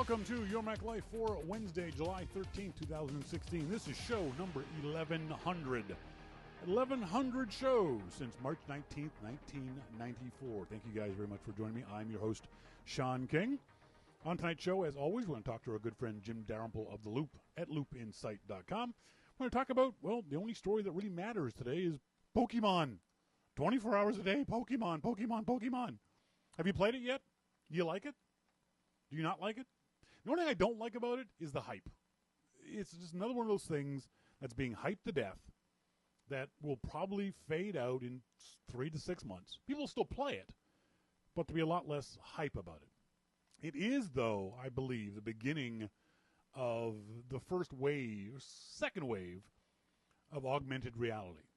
welcome to Your Mac Life for Wednesday, July 13th, 2016. This is show number 1100. 1100 shows since March 19th, 1994. Thank you guys very much for joining me. I'm your host, Shawn King. On tonight's show, as always, we're going to talk to our good friend Jim Dalrymple of The Loop at loopinsight.com. We're going to talk about, well, the only story that really matters today is Pokemon. 24 hours a day, Pokemon, Pokemon, Pokemon. Have you played it yet? Do you like it? Do you not like it? The only thing I don't like about it is the hype. It's just another one of those things that's being hyped to death that will probably fade out in 3 to 6 months. People will still play it, but there'll be a lot less hype about it. It is, though, I believe, the beginning of the first wave, second wave, of augmented reality.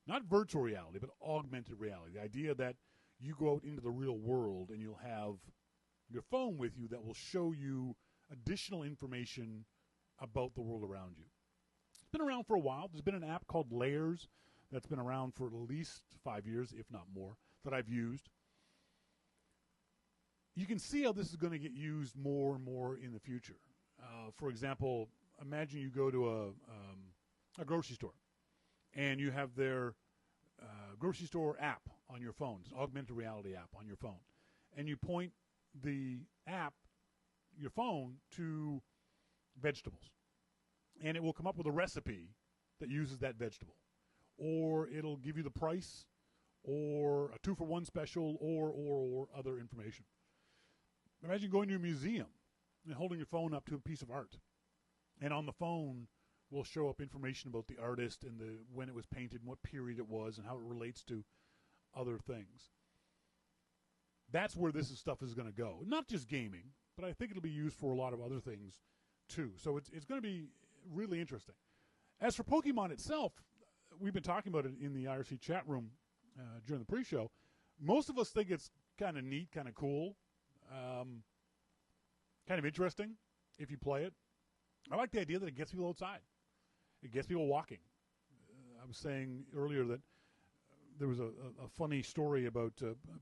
Not virtual reality, but augmented reality. The idea that you go out into the real world and you'll have your phone with you that will show you additional information about the world around you. It's been around for a while. There's been an app called Layers that's been around for at least 5 years, if not more, that I've used. You can see how this is going to get used more and more in the future. For example, imagine you go to a grocery store and you have their grocery store app on your phone. It's an augmented reality app on your phone. And you point the app, your phone, to vegetables. And it will come up with a recipe that uses that vegetable. Or it'll give you the price, or a 2-for-1 special, or other information. Imagine going to a museum and holding your phone up to a piece of art. And on the phone will show up information about the artist and when it was painted and what period it was and how it relates to other things. That's where this stuff is going to go. Not just gaming, but I think it'll be used for a lot of other things too. So it's going to be really interesting. As for Pokemon itself, we've been talking about it in the IRC chat room during the pre-show. Most of us think it's kind of neat, kind of cool, kind of interesting if you play it. I like the idea that it gets people outside. It gets people walking. I was saying earlier that there was a funny story about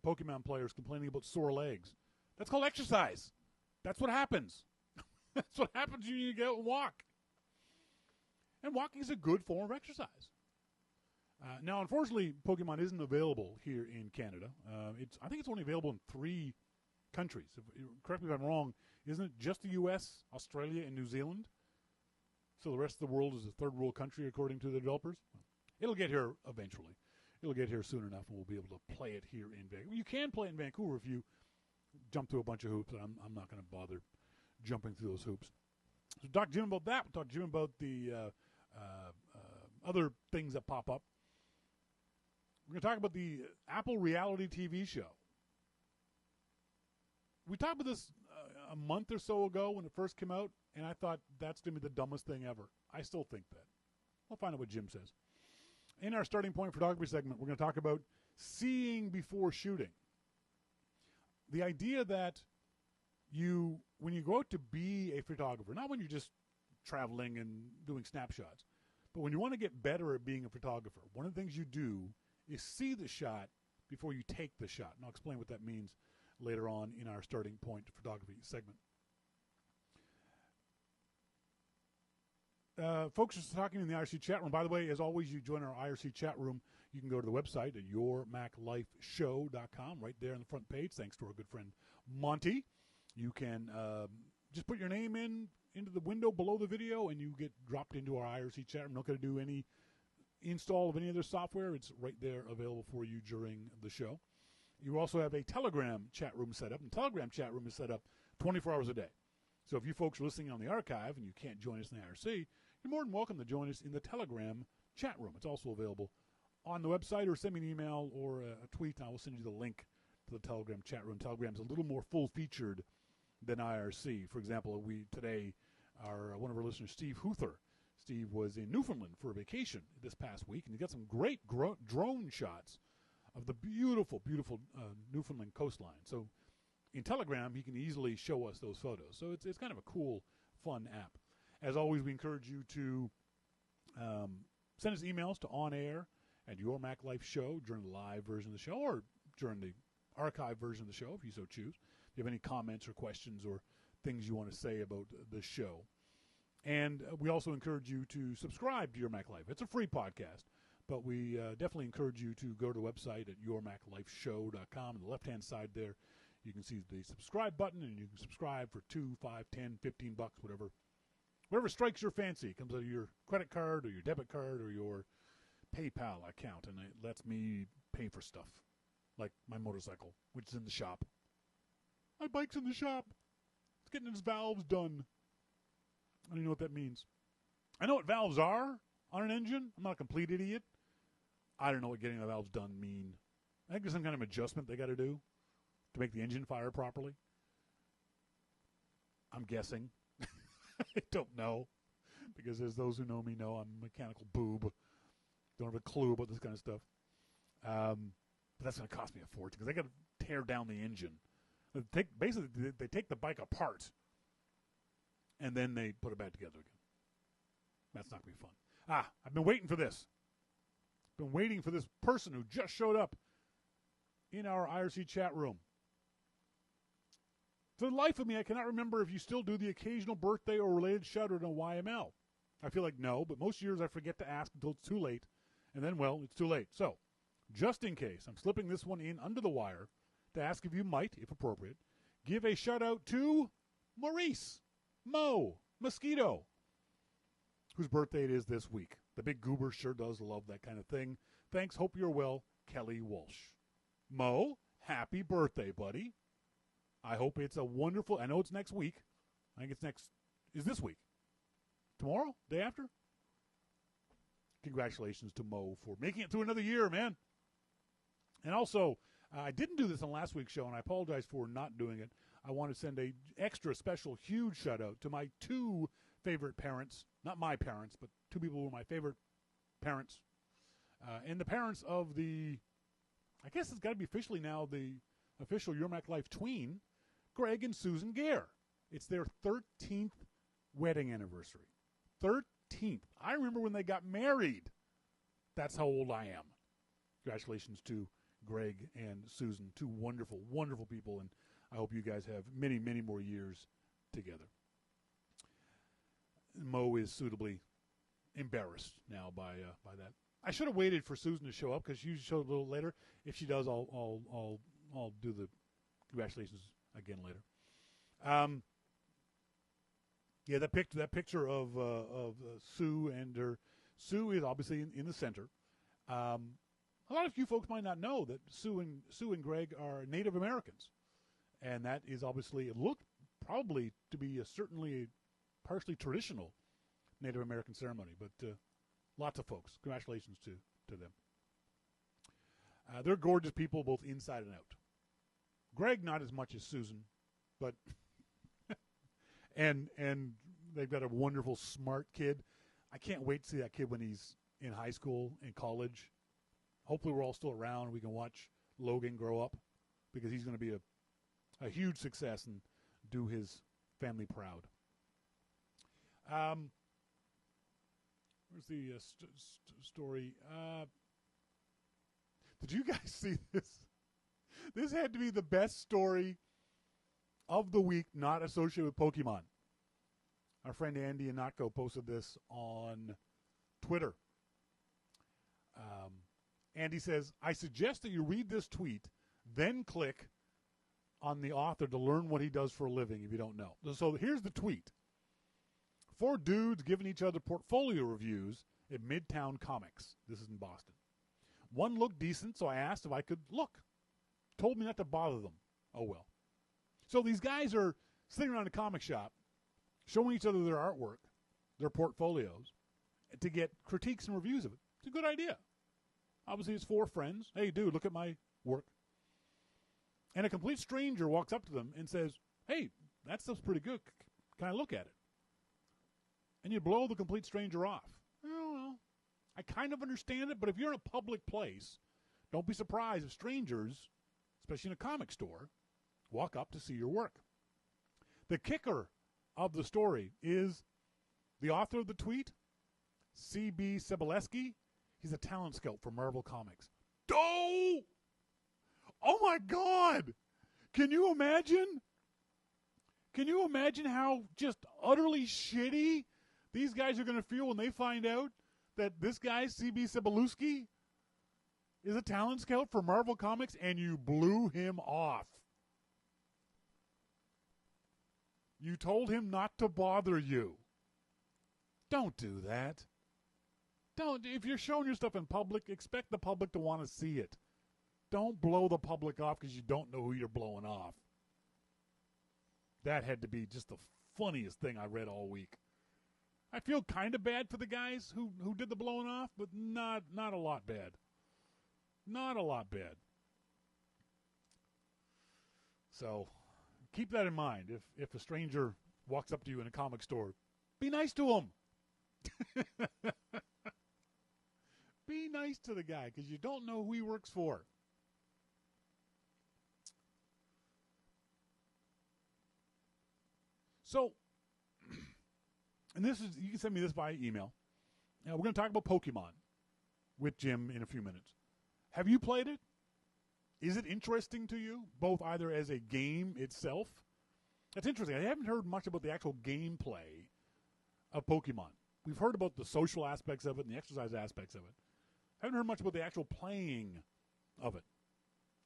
Pokemon players complaining about sore legs. That's called exercise. That's what happens. That's what happens when you get out and walk. And walking is a good form of exercise. Now, unfortunately, Pokemon isn't available here in Canada. I think it's only available in 3 countries. Correct me if I'm wrong. Isn't it just the U.S., Australia, and New Zealand? So the rest of the world is a third world country, according to the developers? It'll get here eventually. It'll get here soon enough, and we'll be able to play it here in Vancouver. You can play it in Vancouver if you jump through a bunch of hoops, and I'm not going to bother jumping through those hoops. So talk to Jim about that. We'll talk to Jim about the other things that pop up. We're going to talk about the Apple reality TV show. We talked about this a month or so ago when it first came out, and I thought that's going to be the dumbest thing ever. I still think that. We'll find out what Jim says. In our starting point photography segment, we're going to talk about seeing before shooting. The idea that when you go out to be a photographer, not when you're just traveling and doing snapshots, but when you want to get better at being a photographer, one of the things you do is see the shot before you take the shot. And I'll explain what that means later on in our starting point photography segment. Folks are talking in the IRC chat room. By the way, as always, you join our IRC chat room. You can go to the website at yourmaclifeshow.com, right there on the front page, thanks to our good friend Monty. You can just put your name into the window below the video, and you get dropped into our IRC chat room. Not going to do any install of any other software. It's right there available for you during the show. You also have a Telegram chat room set up, and Telegram chat room is set up 24 hours a day. So if you folks are listening on the archive and you can't join us in the IRC, you're more than welcome to join us in the Telegram chat room. It's also available on the website, or send me an email or a tweet, and I will send you the link to the Telegram chat room. Telegram's a little more full-featured than IRC. For example, today, one of our listeners, Steve Huther. Steve was in Newfoundland for a vacation this past week, and he got some great drone shots of the beautiful, beautiful Newfoundland coastline. So in Telegram, he can easily show us those photos. So it's kind of a cool, fun app. As always, we encourage you to send us emails to onair@yourmaclifeshow during the live version of the show, or during the archive version of the show, if you so choose. If you have any comments or questions or things you want to say about the show. And we also encourage you to subscribe to Your Mac Life. It's a free podcast, but we definitely encourage you to go to the website at yourmaclifeshow.com. On the left-hand side there, you can see the subscribe button, and you can subscribe for $2, $5, $10, $15, whatever strikes your fancy. It comes out of your credit card or your debit card or your PayPal account, and it lets me pay for stuff, like my motorcycle, which is in the shop. My bike's in the shop. It's getting its valves done. I don't even know what that means. I know what valves are on an engine. I'm not a complete idiot. I don't know what getting the valves done mean. I think there's some kind of adjustment they got to do to make the engine fire properly. I'm guessing. I don't know. Because as those who know me know, I'm a mechanical boob. Don't have a clue about this kind of stuff. But that's going to cost me a fortune because they got to tear down the engine. Basically, they take the bike apart and then they put it back together again. That's not going to be fun. I've been waiting for this. Been waiting for this person who just showed up in our IRC chat room. For the life of me, I cannot remember if you still do the occasional birthday or related shout-out on YML. I feel like no, but most years I forget to ask until it's too late. And then, well, it's too late. So, just in case, I'm slipping this one in under the wire to ask if you might, if appropriate, give a shout-out to Maurice, Mosquito, whose birthday it is this week. The big goober sure does love that kind of thing. Thanks, hope you're well, Kelly Walsh. Mo, happy birthday, buddy. I hope it's a wonderful, I know it's next week. I think is this week. Tomorrow? Day after? Congratulations to Mo for making it through another year, man. And also, I didn't do this on last week's show, and I apologize for not doing it. I want to send a extra special, huge shout-out to my two favorite parents. Not my parents, but two people who were my favorite parents. And the parents of the, I guess it's got to be officially now, the official Your Mac Life tween, Greg and Susan Gare. It's their 13th wedding anniversary. 13th. I remember when they got married. That's how old I am. Congratulations to Greg and Susan, two wonderful, wonderful people, and I hope you guys have many, many more years together. Mo is suitably embarrassed now by that. I should have waited for Susan to show up because she showed a little later. If she does, I'll do the congratulations again later. Yeah, that picture of Sue and her. Sue is obviously in the center. A lot of you folks might not know that Sue and Greg are Native Americans, and that is obviously, it looked probably to be certainly a partially traditional Native American ceremony, but lots of folks. Congratulations to them. They're gorgeous people, both inside and out. Greg, not as much as Susan, but and they've got a wonderful, smart kid. I can't wait to see that kid when he's in high school and college. Hopefully we're all still around and we can watch Logan grow up because he's going to be a huge success and do his family proud. Where's the story? Did you guys see this? This had to be the best story of the week not associated with Pokemon. Our friend Andy Anatko posted this on Twitter. Andy says, I suggest that you read this tweet, then click on the author to learn what he does for a living if you don't know. So here's the tweet. 4 dudes giving each other portfolio reviews at Midtown Comics. This is in Boston. One looked decent, so I asked if I could look. Told me not to bother them. Oh, well. So these guys are sitting around a comic shop, showing each other their artwork, their portfolios, to get critiques and reviews of it. It's a good idea. Obviously, it's 4 friends. Hey, dude, look at my work. And a complete stranger walks up to them and says, hey, that stuff's pretty good. Can I look at it? And you blow the complete stranger off. Oh, well, I kind of understand it, but if you're in a public place, don't be surprised if strangers, especially in a comic store, walk up to see your work. The kicker of the story is the author of the tweet, C.B. Cebulski. He's a talent scout for Marvel Comics. Oh my God! Can you imagine? Can you imagine how just utterly shitty these guys are going to feel when they find out that this guy, C.B. Cebulski, is a talent scout for Marvel Comics and you blew him off? You told him not to bother you. Don't do that. Don't. If you're showing your stuff in public, expect the public to want to see it. Don't blow the public off because you don't know who you're blowing off. That had to be just the funniest thing I read all week. I feel kind of bad for the guys who did the blowing off, but not a lot bad. Not a lot bad. So keep that in mind. If a stranger walks up to you in a comic store, be nice to him. Be nice to the guy because you don't know who he works for. So, and this is, you can send me this via email. Now, we're going to talk about Pokemon with Jim in a few minutes. Have you played it? Is it interesting to you, both either as a game itself? That's interesting. I haven't heard much about the actual gameplay of Pokemon. We've heard about the social aspects of it and the exercise aspects of it. Haven't heard much about the actual playing of it.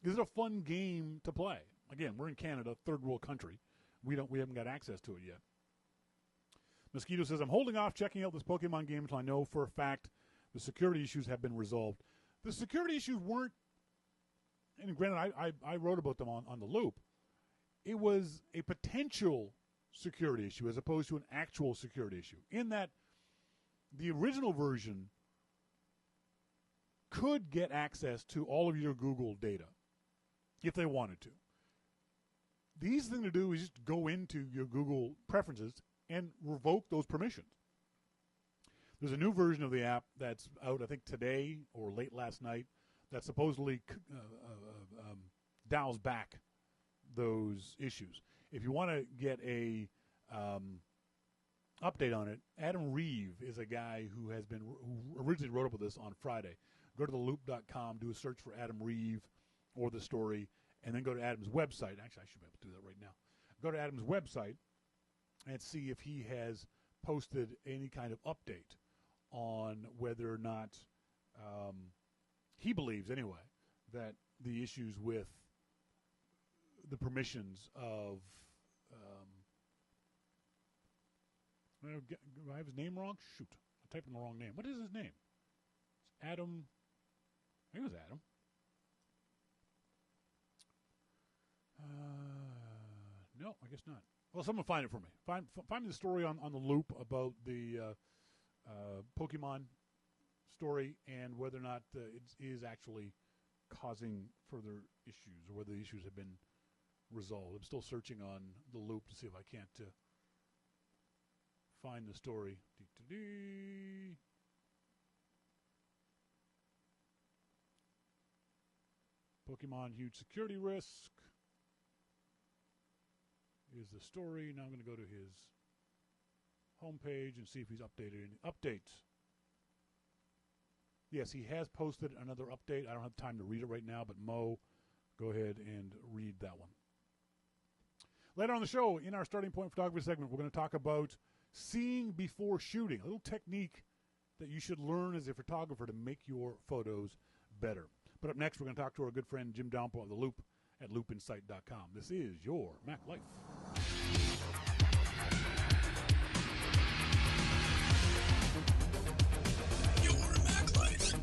Is it a fun game to play? Again, we're in Canada, third world country. We haven't got access to it yet. Mosquito says, I'm holding off checking out this Pokemon game until I know for a fact the security issues have been resolved. The security issues weren't, and granted, I wrote about them on the Loop. It was a potential security issue as opposed to an actual security issue. In that the original version could get access to all of your Google data if they wanted to. The easy thing to do is just go into your Google preferences and revoke those permissions. There's a new version of the app that's out, I think, today or late last night that supposedly dials back those issues. If you want to get a update on it, Adam Reeve is a guy who originally wrote up with this on Friday. Go to theloop.com, do a search for Adam Reeve or the story, and then go to Adam's website. Actually, I should be able to do that right now. Go to Adam's website and see if he has posted any kind of update on whether or not he believes, anyway, that the issues with the permissions of do I have his name wrong? Shoot. I typed in the wrong name. What is his name? It's Adam. I think it was Adam. No, I guess not. Well, someone find it for me. Find me the story on the Loop about the Pokemon story and whether or not it is actually causing further issues or whether the issues have been resolved. I'm still searching on the Loop to see if I can't find the story. Pokemon huge security risk is the story. Now I'm going to go to his homepage and see if he's updated any updates. Yes, he has posted another update. I don't have time to read it right now, but Mo, go ahead and read that one. Later on the show, in our Starting Point Photography segment, we're going to talk about seeing before shooting, a little technique that you should learn as a photographer to make your photos better. But up next, we're going to talk to our good friend Jim Dalrymple of The Loop at loopinsight.com. This is your Mac Life. Your Mac Life.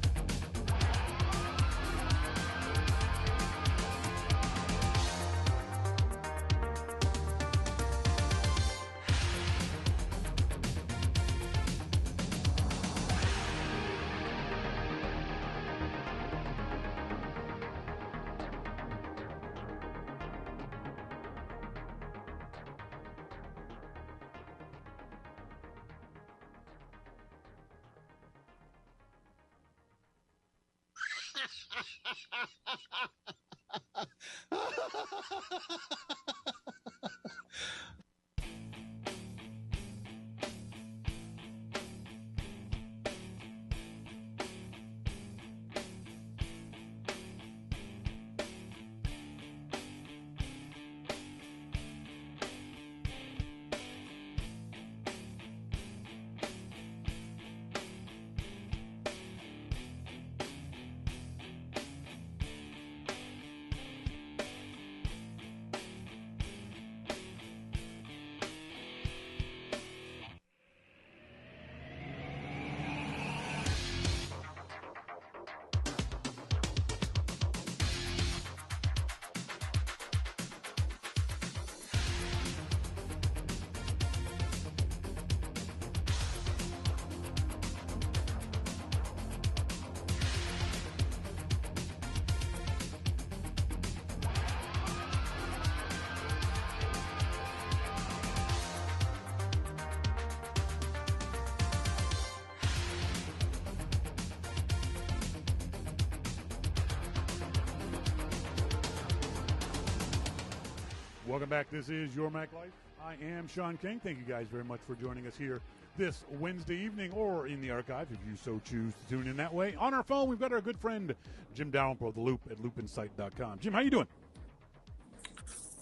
Welcome back. This is Your Mac Life. I am Shawn King. Thank you guys very much for joining us here this Wednesday evening or in the archive if you so choose to tune in that way. On our phone, we've got our good friend Jim Dalrymple of The Loop at loopinsight.com. Jim, how you doing?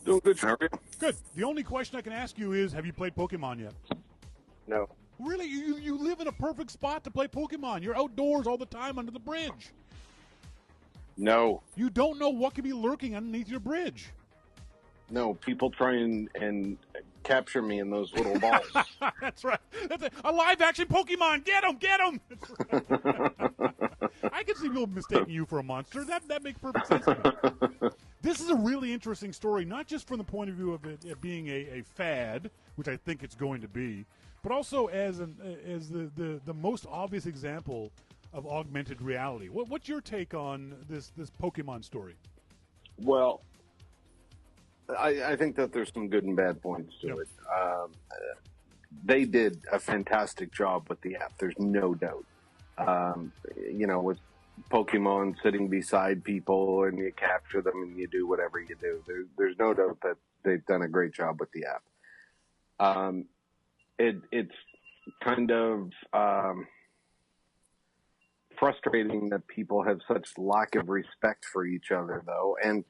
Doing good, Shawn. Good. The only question I can ask you is, have you played Pokemon yet? No. Really? You live in a perfect spot to play Pokemon. You're outdoors all the time under the bridge. No. You don't know what could be lurking underneath your bridge. No, people try and capture me in those little balls. That's right. That's a live-action Pokemon. Get him! Get him! I can see people mistaking you for a monster. That makes perfect sense to me. This is a really interesting story, not just from the point of view of it being a fad, which I think it's going to be, but also as the most obvious example of augmented reality. What's your take on this Pokemon story? Well, I think that there's some good and bad points to it. They did a fantastic job with the app. There's no doubt. With Pokemon sitting beside people and you capture them and you do whatever you do. There's no doubt that they've done a great job with the app. It's kind of frustrating that people have such lack of respect for each other, though. And,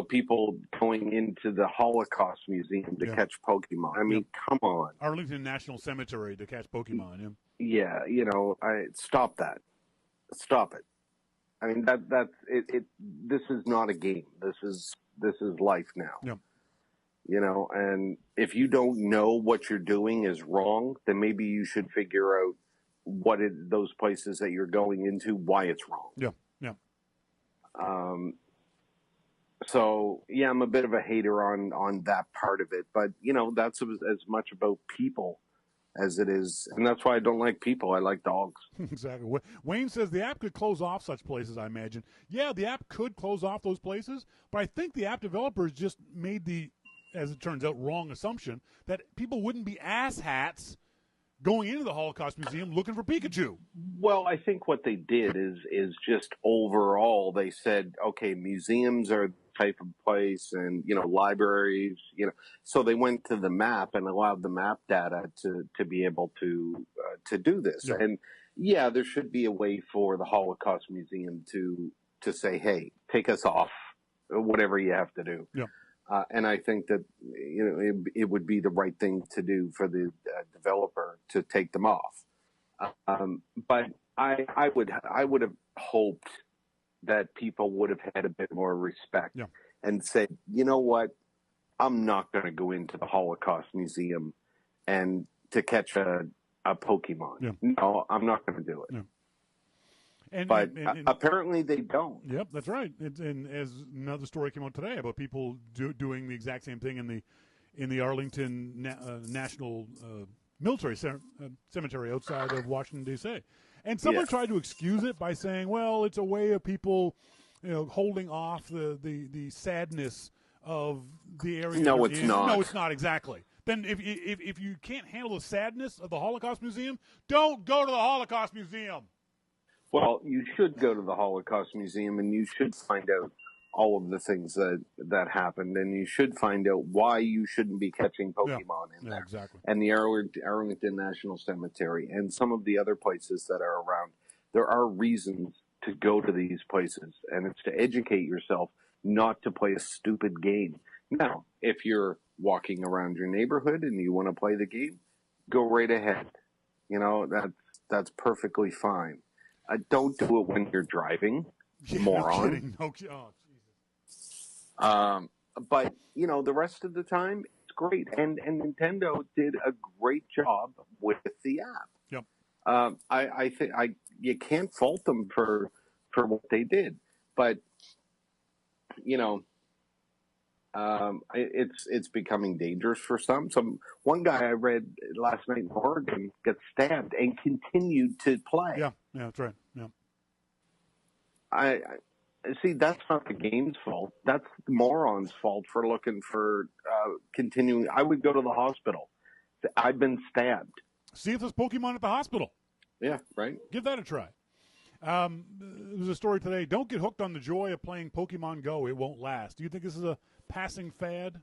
people going into the Holocaust Museum to catch Pokemon. I mean, come on. Arlington National Cemetery to catch Pokemon. Yeah, stop that. Stop it. I mean, that's it. This is not a game. This is life now. Yeah. And if you don't know what you're doing is wrong, then maybe you should figure out those places that you're going into, why it's wrong. Yeah. So yeah, I'm a bit of a hater on that part of it, but that's as much about people as it is, and that's why I don't like people. I like dogs. Exactly. Wayne says the app could close off such places, I imagine. Yeah, the app could close off those places, but I think the app developers just made the, as it turns out, wrong assumption that people wouldn't be asshats going into the Holocaust Museum looking for Pikachu. Well, I think what they did is just overall they said, okay, museums are the type of place, and libraries, so they went to the map and allowed the map data to be able to do this. Yeah. And there should be a way for the Holocaust Museum to say, hey, take us off, whatever you have to do. Yeah. And I think that it would be the right thing to do for the developer to take them off. But I would have hoped that people would have had a bit more respect and said, you know what, I'm not going to go into the Holocaust Museum and to catch a Pokemon. Yeah. No, I'm not going to do it. Yeah. But apparently they don't. Yep, that's right. And as another story came out today about people doing the exact same thing in the Arlington National Military Cemetery outside of Washington, D.C. And someone tried to excuse it by saying, well, it's a way of people holding off the sadness of the area. No, it's not. No, it's not, exactly. Then if you can't handle the sadness of the Holocaust Museum, don't go to the Holocaust Museum. Well, you should go to the Holocaust Museum and you should find out all of the things that happened, and you should find out why you shouldn't be catching Pokemon in there. Exactly. And the Arlington National Cemetery and some of the other places that are around. There are reasons to go to these places, and it's to educate yourself, not to play a stupid game. Now, if you're walking around your neighborhood and you want to play the game, go right ahead. That's perfectly fine. Don't do it when you're driving, moron. No kidding. Oh, Jesus. But the rest of the time, it's great, and Nintendo did a great job with the app. Yep. I think you can't fault them for what they did, but it's becoming dangerous for some. One guy I read last night in Oregon got stabbed and continued to play. Yeah, that's right. Yeah. I see. That's not the game's fault. That's the moron's fault for looking for continuing. I would go to the hospital. I've been stabbed. See if there's Pokemon at the hospital. Yeah, right. Give that a try. There's a story today. Don't get hooked on the joy of playing Pokemon Go. It won't last. Do you think this is a passing fad?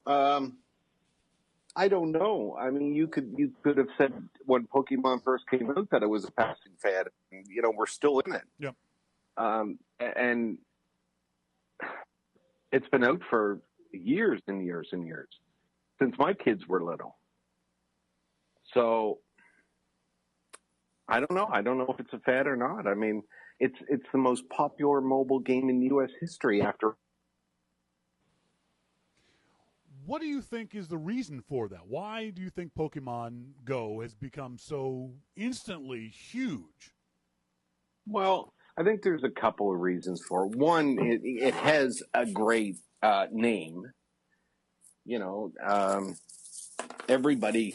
I don't know. I mean, you could have said when Pokemon first came out that it was a passing fad. And, we're still in it. Yep. And it's been out for years and years and years since my kids were little. So I don't know. I don't know if it's a fad or not. I mean, it's the most popular mobile game in U.S. history after. What do you think is the reason for that? Why do you think Pokemon Go has become so instantly huge? Well, I think there's a couple of reasons for it. One, it has a great name. Everybody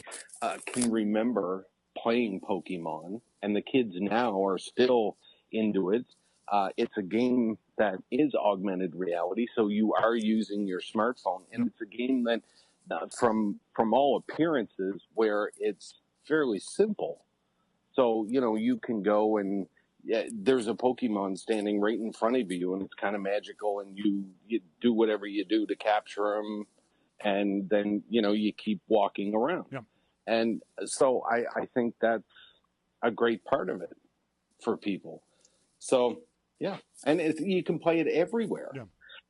can remember playing Pokemon, and the kids now are still into it. It's a game that is augmented reality, so you are using your smartphone, and it's a game that, from all appearances, where it's fairly simple. So you can go and there's a Pokemon standing right in front of you, and it's kind of magical, and you do whatever you do to capture them, and then you keep walking around. Yeah. And so I think that's a great part of it for people. So, yeah. And you can play it everywhere. Yeah.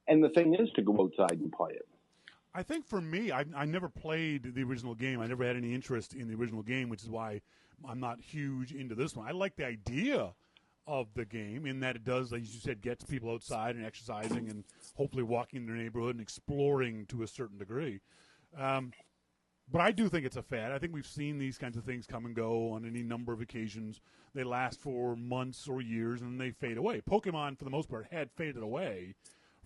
And the thing is to go outside and play it. I think for me, I never played the original game. I never had any interest in the original game, which is why I'm not huge into this one. I like the idea of the game in that it does, like you said, gets people outside and exercising and hopefully walking in their neighborhood and exploring to a certain degree. But I do think it's a fad. I think we've seen these kinds of things come and go on any number of occasions. They last for months or years, and then they fade away. Pokemon, for the most part, had faded away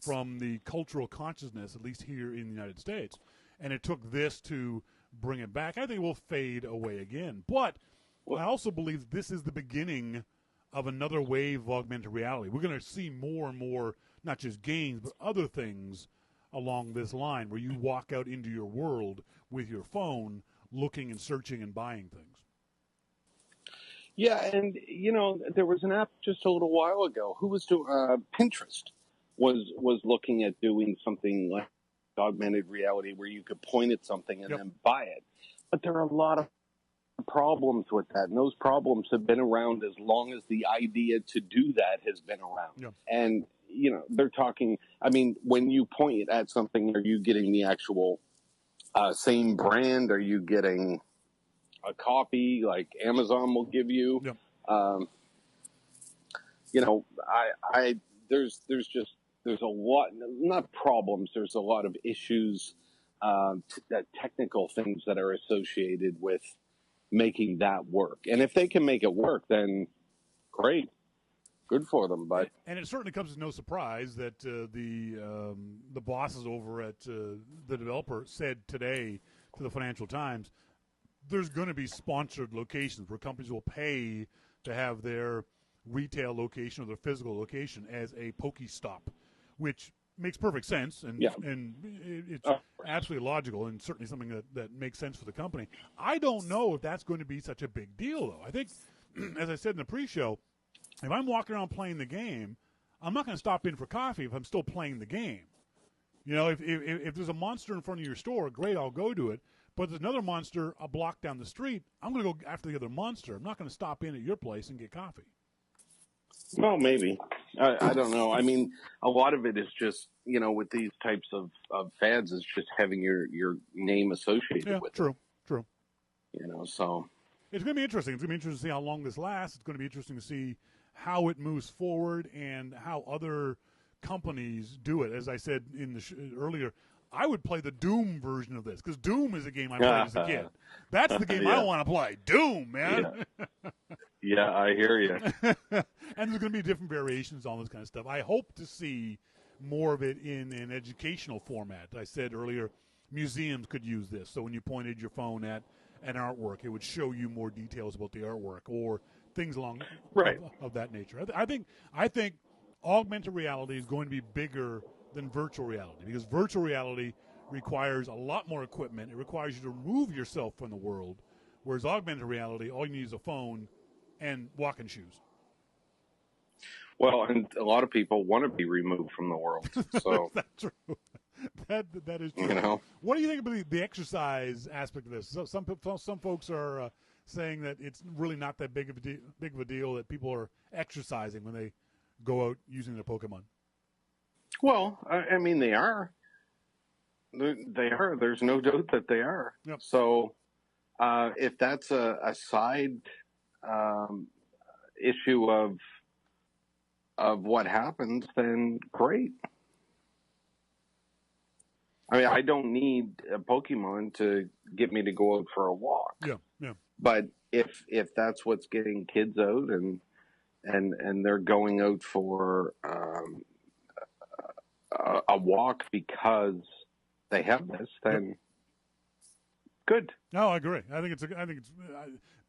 from the cultural consciousness, at least here in the United States. And it took this to bring it back. I think it will fade away again. But I also believe this is the beginning of another wave of augmented reality. We're going to see more and more, not just games, but other things along this line where you walk out into your world with your phone looking and searching and buying things. Yeah, and there was an app just a little while ago. Who was doing Pinterest was looking at doing something like augmented reality where you could point at something and then buy it. But there are a lot of problems with that, and those problems have been around as long as the idea to do that has been around. Yeah. And they're talking. I mean, when you point at something, are you getting the actual same brand? Are you getting a copy like Amazon will give you? Yeah. There's a lot, not problems. There's a lot of issues, technical things that are associated with making that work. And if they can make it work, then great. Good for them, but and it certainly comes as no surprise that the bosses over at the developer said today to the Financial Times, there's going to be sponsored locations where companies will pay to have their retail location or their physical location as a Pokestop, which makes perfect sense and it's absolutely logical and certainly something that makes sense for the company. I don't know if that's going to be such a big deal, though. I think, as I said in the pre-show, if I'm walking around playing the game, I'm not going to stop in for coffee if I'm still playing the game. If there's a monster in front of your store, great, I'll go to it. But there's another monster a block down the street, I'm going to go after the other monster. I'm not going to stop in at your place and get coffee. Well, maybe. I don't know. I mean, a lot of it is just, with these types of fads, is just having your name associated with it. True. So. It's going to be interesting. It's going to be interesting to see how long this lasts. It's going to be interesting to see how it moves forward and how other companies do it. As I said in the earlier, I would play the Doom version of this because Doom is a game I played as a kid. That's the game I want to play. Doom, man. Yeah, I hear you. And there's going to be different variations on this kind of stuff. I hope to see more of it in an educational format. I said earlier, museums could use this. So when you pointed your phone at an artwork, it would show you more details about the artwork or things along of that nature. I think augmented reality is going to be bigger than virtual reality because virtual reality requires a lot more equipment. It requires you to remove yourself from the world, whereas augmented reality, all you need is a phone and walking shoes. Well, and a lot of people want to be removed from the world. So That's true. That is true. You know, What do you think about the exercise aspect of this? So some folks are saying that it's really not that big of a deal that people are exercising when they go out using their Pokemon. well, I mean, they are. They are. There's no doubt that they are. Yep. So, if that's a side um, issue of what happens, then great. I mean, I don't need a Pokemon to get me to go out for a walk. Yeah. But if that's what's getting kids out and they're going out for a walk because they have this, then good. No, I agree. I think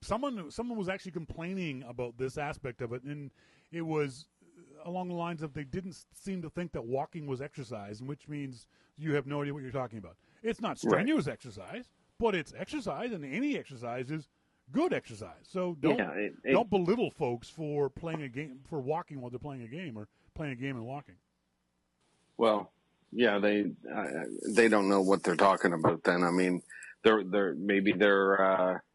someone was actually complaining about this aspect of it, and it was along the lines of they didn't seem to think that walking was exercise, which means you have no idea what you're talking about. It's not strenuous exercise, but it's exercise, and any exercise is good exercise. So don't belittle folks for playing a game, for walking while they're playing a game, or playing a game and walking. Well, yeah, they don't know what they're talking about. Then I mean, they're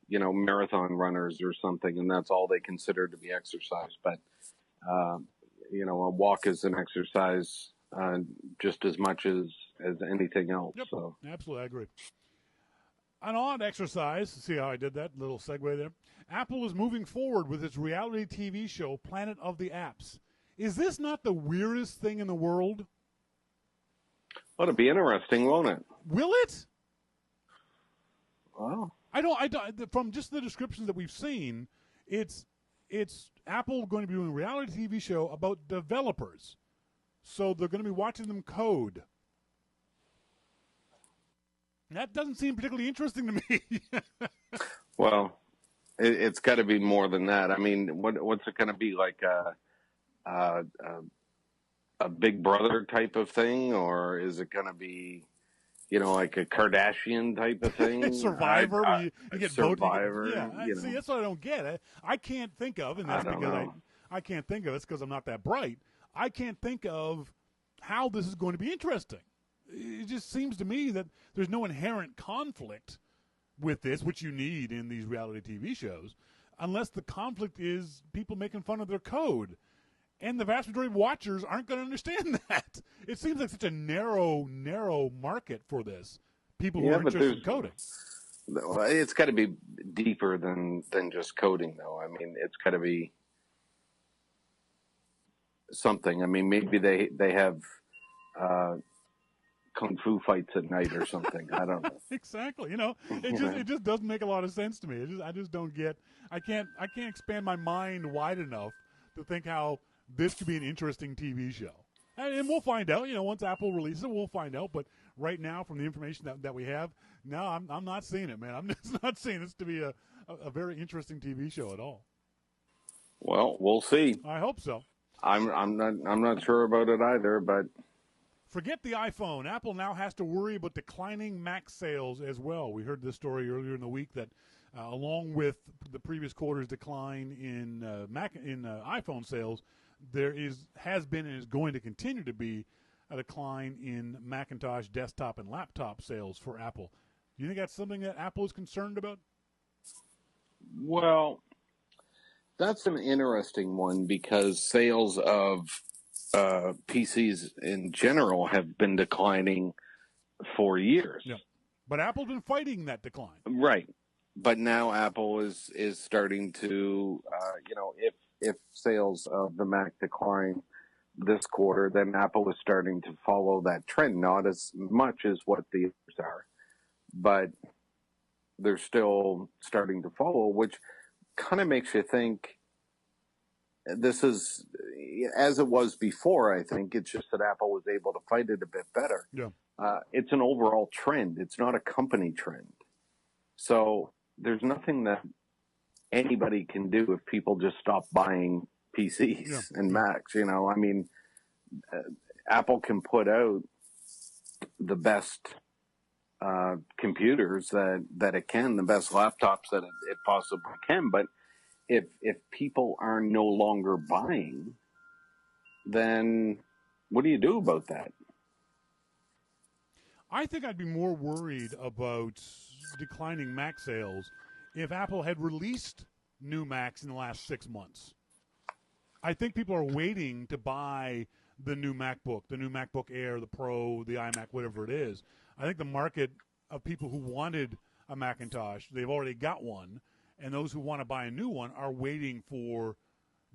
marathon runners or something, and that's all they consider to be exercise. But a walk is an exercise just as much as anything else. Yep. So Absolutely, I agree. An odd exercise, see how I did that little segue there? Apple is moving forward with its reality TV show, Planet of the Apps. Is this not the weirdest thing in the world? well, it'll be interesting, won't it? Will it? Well, I don't. From just the descriptions that we've seen, it's Apple going to be doing a reality TV show about developers. So they're going to be watching them code. That doesn't seem particularly interesting to me. well, it's got to be more than that. I mean, what's it going to be like a Big Brother type of thing, or is it going to be, like a Kardashian type of thing? Survivor, where you get Survivor. Yeah, see, that's what I don't get. I can't think of, and that's because I can't think of it because I'm not that bright. I can't think of how this is going to be interesting. It just seems to me that there's no inherent conflict with this, which you need in these reality TV shows, unless the conflict is people making fun of their code. And the vast majority of watchers aren't going to understand that. It seems like such a narrow market for this. People who are interested in coding. It's got to be deeper than just coding, though. I mean, it's got to be something. I mean, maybe they have kung fu fights at night or something. I don't know. Exactly. It just doesn't make a lot of sense to me. I just don't get. I can't expand my mind wide enough to think how this could be an interesting TV show. And we'll find out. Once Apple releases it, we'll find out. But right now, from the information that we have, no, I'm not seeing it, man. I'm just not seeing this to be a very interesting TV show at all. Well, we'll see. I hope so. I'm not sure about it either, but forget the iPhone. Apple now has to worry about declining Mac sales as well. We heard this story earlier in the week that along with the previous quarter's decline in iPhone sales, there has been and is going to continue to be a decline in Macintosh desktop and laptop sales for Apple. Do you think that's something that Apple is concerned about? Well, that's an interesting one because sales of PCs in general have been declining for years. Yeah. But Apple's been fighting that decline. Right. But now Apple is starting to, if sales of the Mac decline this quarter, then Apple is starting to follow that trend. Not as much as what the others are, but they're still starting to follow, which kind of makes you think this is as it was before. I think it's just that Apple was able to fight it a bit better. Yeah. It's an overall trend. It's not a company trend. So there's nothing that anybody can do if people just stop buying PCs and Macs. I mean, Apple can put out the best computers that it can, the best laptops that it possibly can. But if people are no longer buying, then what do you do about that? I think I'd be more worried about declining Mac sales if Apple had released new Macs in the last 6 months. I think people are waiting to buy the new MacBook, the new MacBook Air, the Pro, the iMac, whatever it is. I think the market of people who wanted a Macintosh, they've already got one, and those who want to buy a new one are waiting for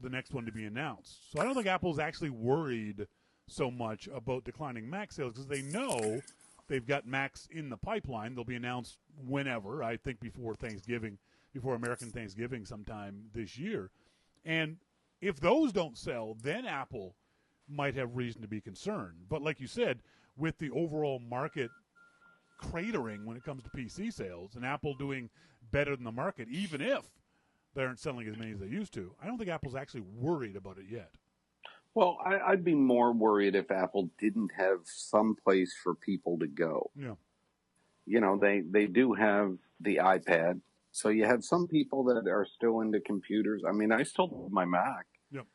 the next one to be announced. So I don't think Apple's actually worried so much about declining Mac sales because they know they've got Macs in the pipeline. They'll be announced whenever, I think before Thanksgiving, before American Thanksgiving sometime this year. And if those don't sell, then Apple might have reason to be concerned. But like you said, with the overall market cratering when it comes to PC sales and Apple doing better than the market, even if they aren't selling as many as they used to, I don't think Apple's actually worried about it yet. Well, I'd be more worried if Apple didn't have some place for people to go. Yeah. You know, they do have the iPad. So you have some people that are still into computers. I mean, I still have my Mac. Yep.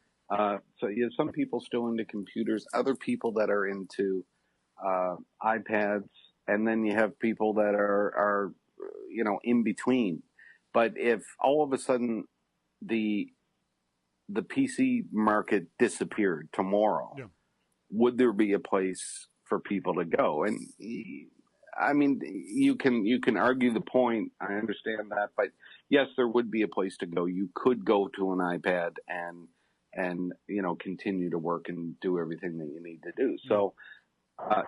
So you have some people still into computers, other people that are into iPads, and then you have people that are in between. But if all of a sudden the PC market disappeared tomorrow, Yeah. would there be a place for people to go? And I mean, you can argue the point. I understand that, but yes, there would be a place to go. You could go to an iPad and continue to work and do everything that you need to do. So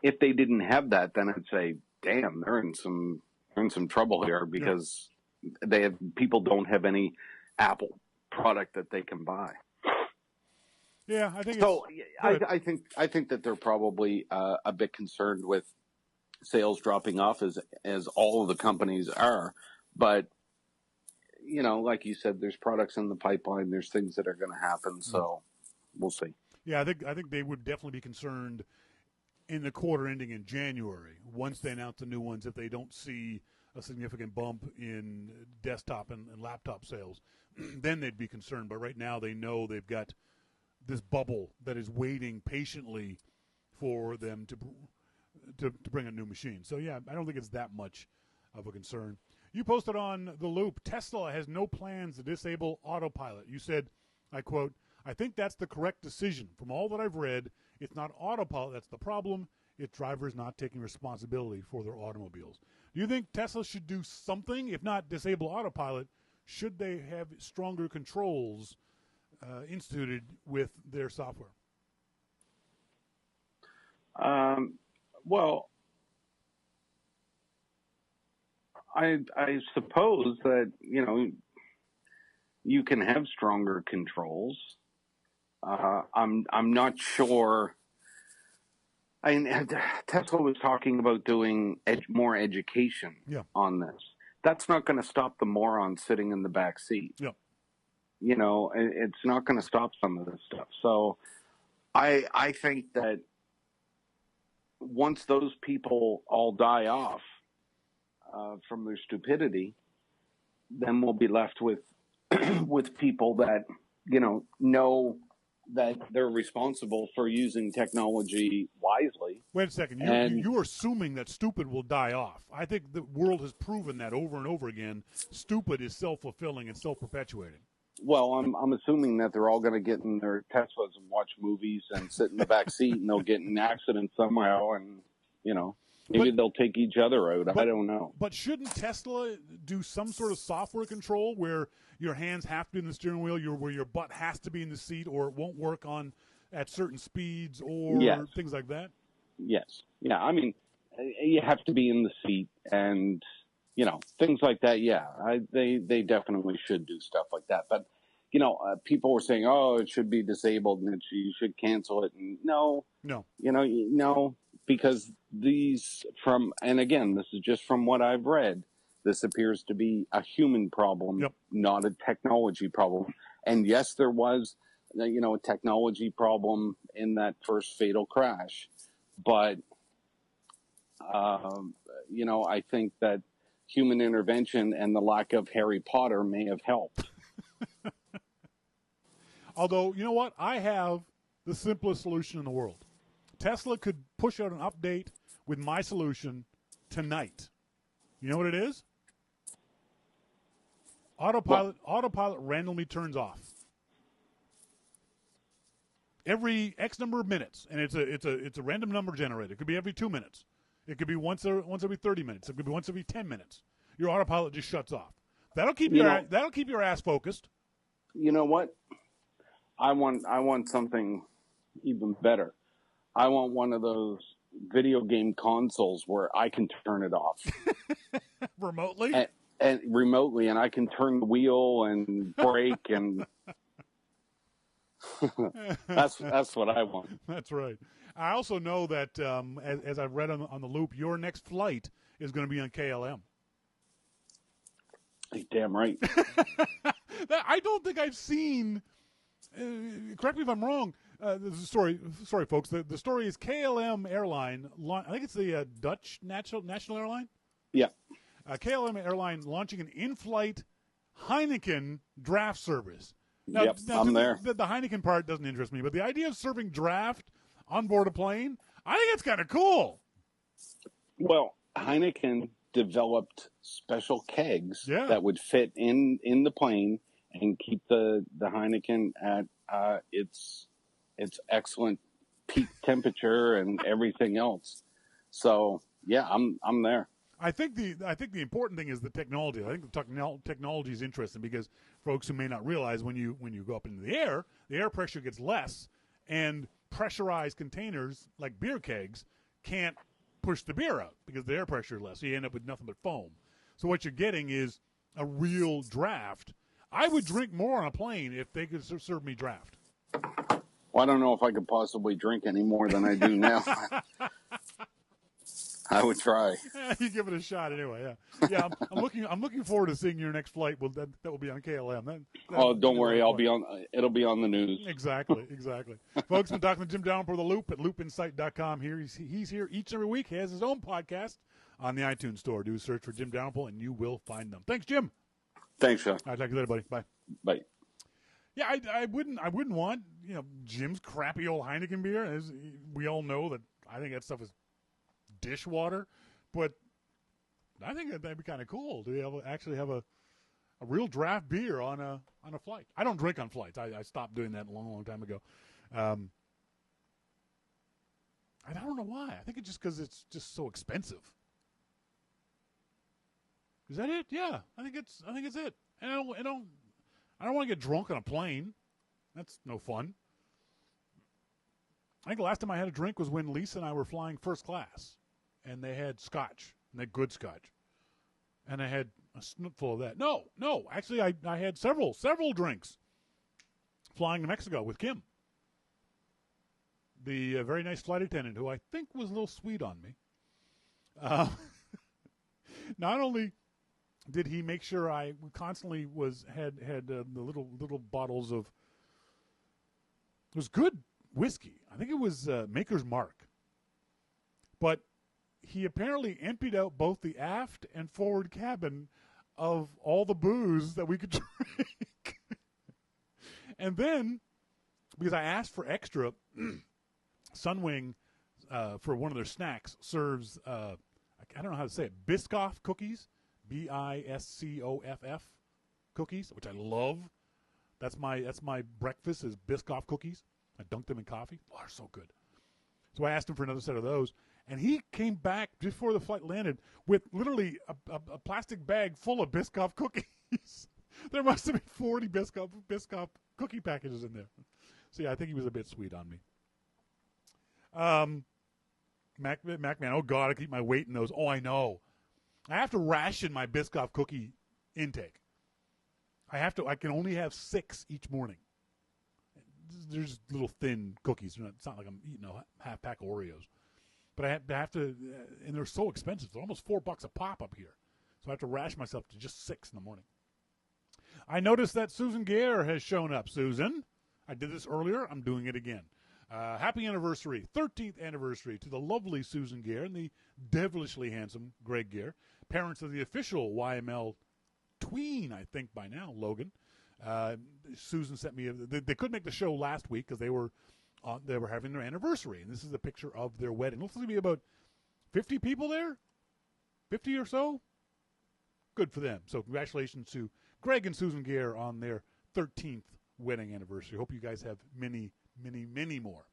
if they didn't have that, then I'd say, damn, they're in some trouble here because people don't have any Apple product that they can buy. Yeah, I think so. I think that they're probably a bit concerned with sales dropping off as all of the companies are, but like you said, there's products in the pipeline. There's things that are going to happen. So we'll see. Yeah, I think they would definitely be concerned in the quarter ending in January once they announce the new ones if they don't see a significant bump in desktop and laptop sales. Then they'd be concerned. But right now they know they've got this bubble that is waiting patiently for them to bring a new machine. So, yeah, I don't think it's that much of a concern. You posted on The Loop, Tesla has no plans to disable autopilot. You said, I quote, I think that's the correct decision. From all that I've read, it's not autopilot that's the problem. It's drivers not taking responsibility for their automobiles. Do you think Tesla should do something? If not disable autopilot, should they have stronger controls instituted with their software? Well, I suppose that, you can have stronger controls. I'm not sure. Tesla was talking about doing more education on this. That's not going to stop the moron sitting in the back seat. Yeah. It's not going to stop some of this stuff. So I think that once those people all die off from their stupidity, then we'll be left with with people that know that they're responsible for using technology wisely. Wait a second. You're assuming that stupid will die off. I think the world has proven that over and over again. Stupid is self-fulfilling and self-perpetuating. Well, I'm assuming that they're all going to get in their Teslas and watch movies and sit in the back seat, and they'll get in an accident somehow, and maybe they'll take each other out. I don't know. But shouldn't Tesla do some sort of software control where your hands have to be in the steering wheel, where your butt has to be in the seat, or it won't work at certain speeds, or things like that? Yes. Yeah. I mean, you have to be in the seat, and things like that. Yeah, they definitely should do stuff like that. But people were saying, "Oh, it should be disabled, and you should cancel it." And no, because and again, this is just from what I've read. This appears to be a human problem, not a technology problem. And yes, there was, a technology problem in that first fatal crash. But, I think that human intervention and the lack of Harry Potter may have helped. Although, you know what? I have the simplest solution in the world. Tesla could push out an update with my solution tonight. You know what it is? Autopilot randomly turns off every X number of minutes, and it's a random number generator. It could be every 2 minutes. It could be once every 30 minutes. It could be once every 10 minutes. Your autopilot just shuts off. That'll keep your ass focused. You know what? I want something even better. I want one of those video game consoles where I can turn it off remotely. And remotely, and I can turn the wheel and brake, and that's what I want. That's right. I also know that as I've read on the loop, your next flight is going to be on KLM. You're damn right. I don't think I've seen. Correct me if I'm wrong. Sorry, folks. The story is KLM airline. I think it's the Dutch national airline. Yeah. KLM airline launching an in-flight Heineken draft service. Now, Yep, I'm there. The Heineken part doesn't interest me, but the idea of serving draft on board a plane, I think it's kind of cool. Well, Heineken developed special kegs Yeah. that would fit in the plane and keep the Heineken at its excellent peak temperature and everything else. So yeah, I'm there. I think the important thing is the technology. I think the technology is interesting because folks who may not realize when you go up into the air pressure gets less, and pressurized containers like beer kegs can't push the beer out because the air pressure is less. So you end up with nothing but foam. So what you're getting is a real draft. I would drink more on a plane if they could serve me draft. Well, I don't know if I could possibly drink any more than I do now. I would try. You give it a shot anyway. Yeah. I'm looking forward to seeing your next flight. Well, that will be on KLM. Don't worry. It'll be on the news. Exactly. Folks, been talking to Jim Dalrymple, The Loop at loopinsight.com. Here he's here each and every week. He has his own podcast on the iTunes store. Do a search for Jim Dalrymple, and you will find them. Thanks, Jim. Thanks, Shawn. All right, talk to you later, buddy. Bye. Bye. Yeah, I wouldn't want Jim's crappy old Heineken beer. As we all know that I think that stuff is dishwater, but I think that'd be kind of cool to actually have a real draft beer on a flight. I don't drink on flights. I stopped doing that a long time ago. I don't know why. I think it's just because it's just so expensive. Is that it? Yeah, I think it's it. And I don't want to get drunk on a plane. That's no fun. I think the last time I had a drink was when Lisa and I were flying first class, and they had scotch, and they had good scotch, and I had a snootful of that. No, actually, I had several drinks flying to Mexico with Kim, the very nice flight attendant who I think was a little sweet on me. Not only did he make sure I constantly had the little bottles of, it was good whiskey. I think it was Maker's Mark. But he apparently emptied out both the aft and forward cabin of all the booze that we could drink. And then, because I asked for extra, Sunwing, for one of their snacks, serves, I don't know how to say it, Biscoff cookies. Biscoff cookies, which I love. That's my breakfast is Biscoff cookies. I dunk them in coffee. Oh, they're so good. So I asked him for another set of those, and he came back before the flight landed with literally a plastic bag full of Biscoff cookies. There must have been 40 Biscoff cookie packages in there. So yeah, I think he was a bit sweet on me. Macman, oh God, I keep my weight in those. Oh, I know. I have to ration my Biscoff cookie intake. I can only have 6 each morning. There's little thin cookies. It's not like I'm eating a half pack of Oreos. But I have to, and they're so expensive. They're almost $4 a pop up here. So I have to ration myself to just 6 in the morning. I noticed that Susan Gare has shown up. Susan, I did this earlier. I'm doing it again. Happy anniversary, 13th anniversary to the lovely Susan Gare and the devilishly handsome Greg Gare, parents of the official YML tween, I think by now, Logan. Susan sent me they couldn't make the show last week because they were having their anniversary, and this is a picture of their wedding. It looks to be about 50 people there? 50 or so? Good for them. So congratulations to Greg and Susan Gare on their 13th wedding anniversary. Hope you guys have many, many, many more.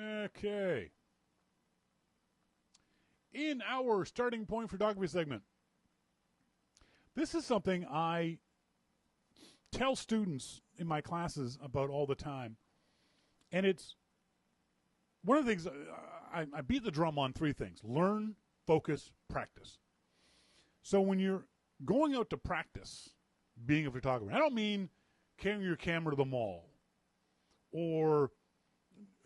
Okay. In our starting point photography segment, this is something I tell students in my classes about all the time. And it's one of the things I beat the drum on: three things: learn, focus, practice. So when you're going out to practice being a photographer, I don't mean carrying your camera to the mall or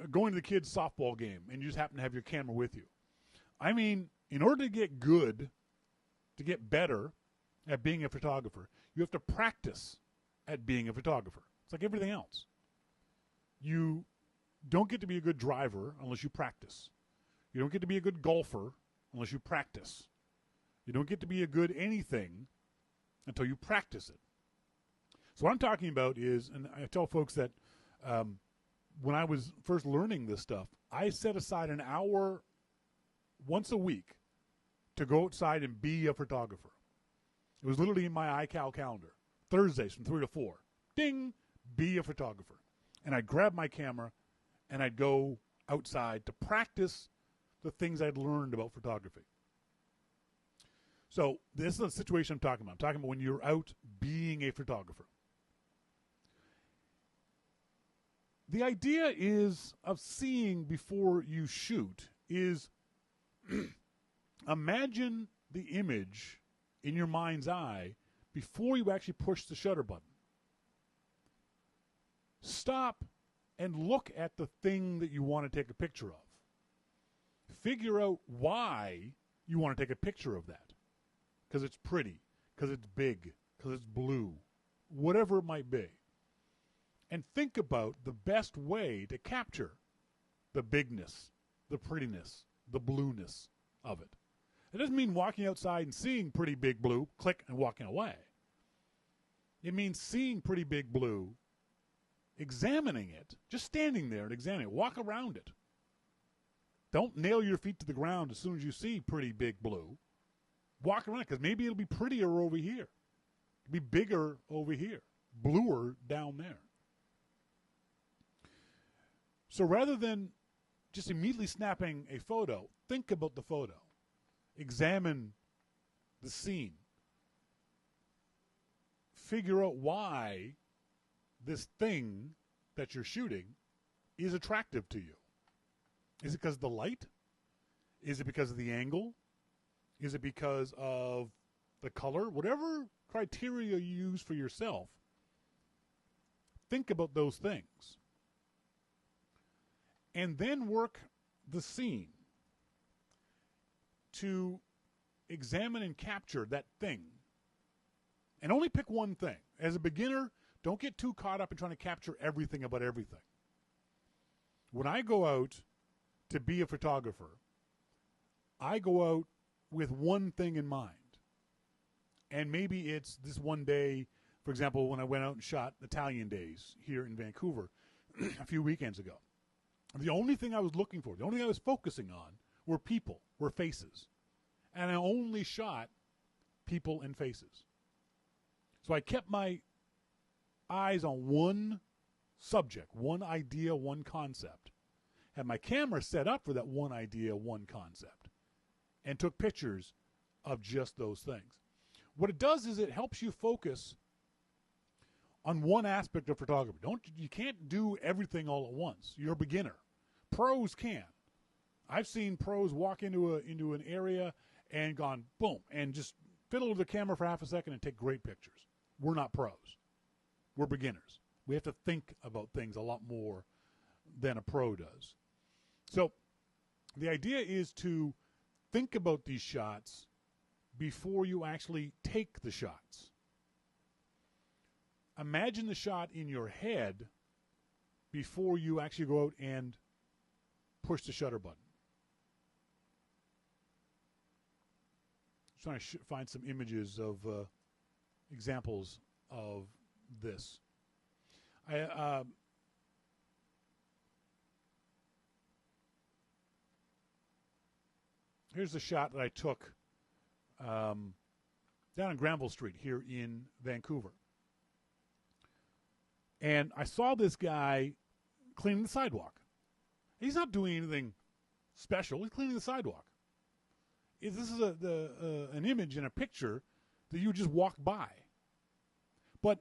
going to the kids' softball game and you just happen to have your camera with you. I mean, in order to get good, to get better at being a photographer, you have to practice at being a photographer. It's like everything else. You don't get to be a good driver unless you practice. You don't get to be a good golfer unless you practice. You don't get to be a good anything until you practice it. So what I'm talking about is, and I tell folks that when I was first learning this stuff, I set aside an hour once a week to go outside and be a photographer. It was literally in my iCal calendar. Thursdays from 3 to 4. Ding! Be a photographer. And I'd grab my camera and I'd go outside to practice the things I'd learned about photography. So this is the situation I'm talking about. I'm talking about when you're out being a photographer. The idea is of seeing before you shoot is imagine the image in your mind's eye before you actually push the shutter button. Stop and look at the thing that you want to take a picture of. Figure out why you want to take a picture of that. Because it's pretty, because it's big, because it's blue, whatever it might be. And think about the best way to capture the bigness, the prettiness, the blueness of it. It doesn't mean walking outside and seeing pretty big blue, click, and walking away. It means seeing pretty big blue, examining it, just standing there and examining it. Walk around it. Don't nail your feet to the ground as soon as you see pretty big blue. Walk around it, because maybe it'll be prettier over here. It'll be bigger over here, bluer down there. So rather than just immediately snapping a photo, think about the photo. Examine the scene. Figure out why this thing that you're shooting is attractive to you. Is it because of the light? Is it because of the angle? Is it because of the color? Whatever criteria you use for yourself, think about those things. And then work the scene to examine and capture that thing. And only pick one thing. As a beginner, don't get too caught up in trying to capture everything about everything. When I go out to be a photographer, I go out with one thing in mind. And maybe it's this one day, for example, when I went out and shot Italian Days here in Vancouver a few weekends ago. The only thing I was looking for, the only thing I was focusing on were people, were faces. And I only shot people and faces. So I kept my eyes on one subject, one idea, one concept. Had my camera set up for that one idea, one concept. And took pictures of just those things. What it does is it helps you focus on one aspect of photography. You can't do everything all at once. You're a beginner. Pros can. I've seen pros walk into an area and gone boom and just fiddle with the camera for half a second and take great pictures. We're not pros. We're beginners. We have to think about things a lot more than a pro does. So the idea is to think about these shots before you actually take the shots. Imagine the shot in your head before you actually go out and push the shutter button. Just trying to find some images of examples of this. here's the shot that I took down on Granville Street here in Vancouver. And I saw this guy cleaning the sidewalk. He's not doing anything special. He's cleaning the sidewalk. This is an image and a picture that you just walk by. But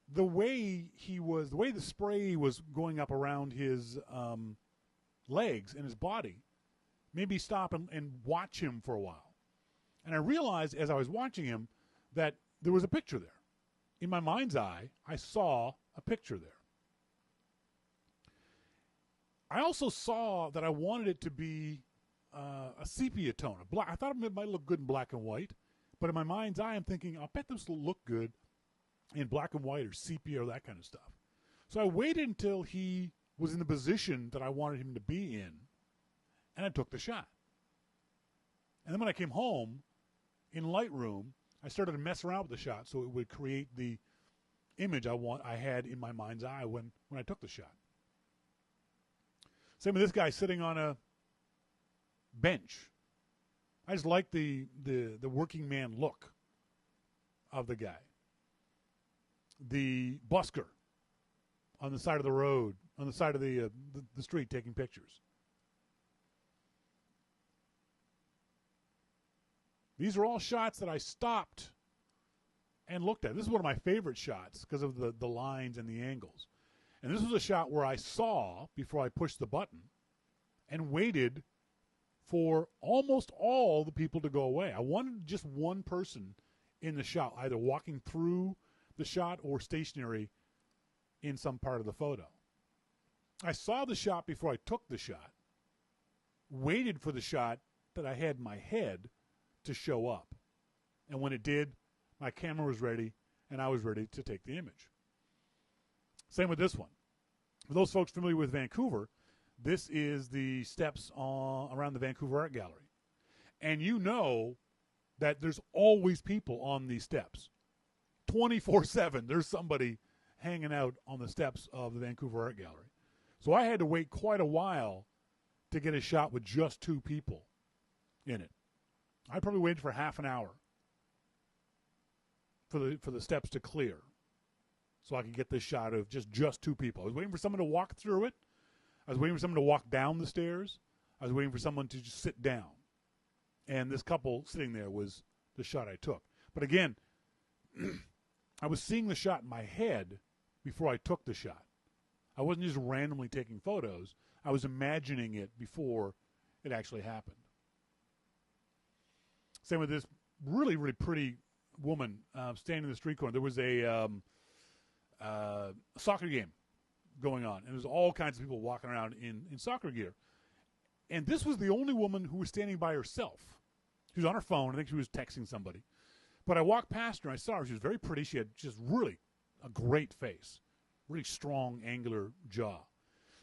the way the spray was going up around his legs and his body made me stop and watch him for a while. And I realized as I was watching him that there was a picture there. In my mind's eye, I saw a picture there. I also saw that I wanted it to be a sepia tone. I thought it might look good in black and white, but in my mind's eye, I'm thinking, I'll bet this will look good in black and white or sepia or that kind of stuff. So I waited until he was in the position that I wanted him to be in, and I took the shot. And then when I came home, in Lightroom, I started to mess around with the shot so it would create the image I had in my mind's eye when I took the shot. Same with this guy sitting on a bench. I just like the working man look of the guy. The busker on the side of the road, on the side of the street taking pictures. These are all shots that I stopped and looked at. This is one of my favorite shots because of the lines and the angles. And this was a shot where I saw, before I pushed the button, and waited for almost all the people to go away. I wanted just one person in the shot, either walking through the shot or stationary in some part of the photo. I saw the shot before I took the shot, waited for the shot that I had in my head to show up. And when it did, my camera was ready, and I was ready to take the image. Same with this one. For those folks familiar with Vancouver, this is the steps around the Vancouver Art Gallery. And you know that there's always people on these steps. 24/7, there's somebody hanging out on the steps of the Vancouver Art Gallery. So I had to wait quite a while to get a shot with just two people in it. I probably waited for half an hour for the steps to clear so I could get this shot of just two people. I was waiting for someone to walk through it. I was waiting for someone to walk down the stairs. I was waiting for someone to just sit down. And this couple sitting there was the shot I took. But again, I was seeing the shot in my head before I took the shot. I wasn't just randomly taking photos. I was imagining it before it actually happened. Same with this really, really pretty woman standing in the street corner. There was a soccer game going on, and there was all kinds of people walking around in soccer gear. And this was the only woman who was standing by herself. She was on her phone. I think she was texting somebody. But I walked past her, and I saw her. She was very pretty. She had just really a great face, really strong, angular jaw.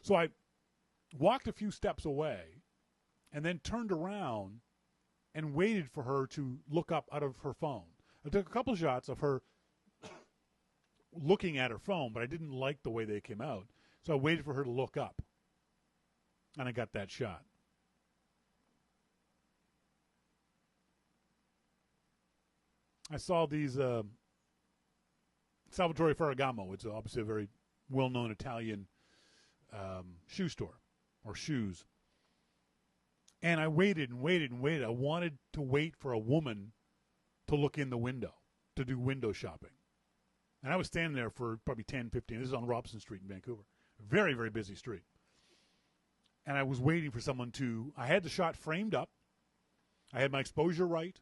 So I walked a few steps away and then turned around and waited for her to look up out of her phone. I took a couple shots of her looking at her phone, but I didn't like the way they came out. So I waited for her to look up, and I got that shot. I saw these Salvatore Ferragamo. It's obviously a very well-known Italian shoe store, or shoes. And I waited and waited and waited. I wanted to wait for a woman to look in the window, to do window shopping. And I was standing there for probably 10, 15. This is on Robson Street in Vancouver. Very, very busy street. And I was waiting for someone to... I had the shot framed up. I had my exposure right.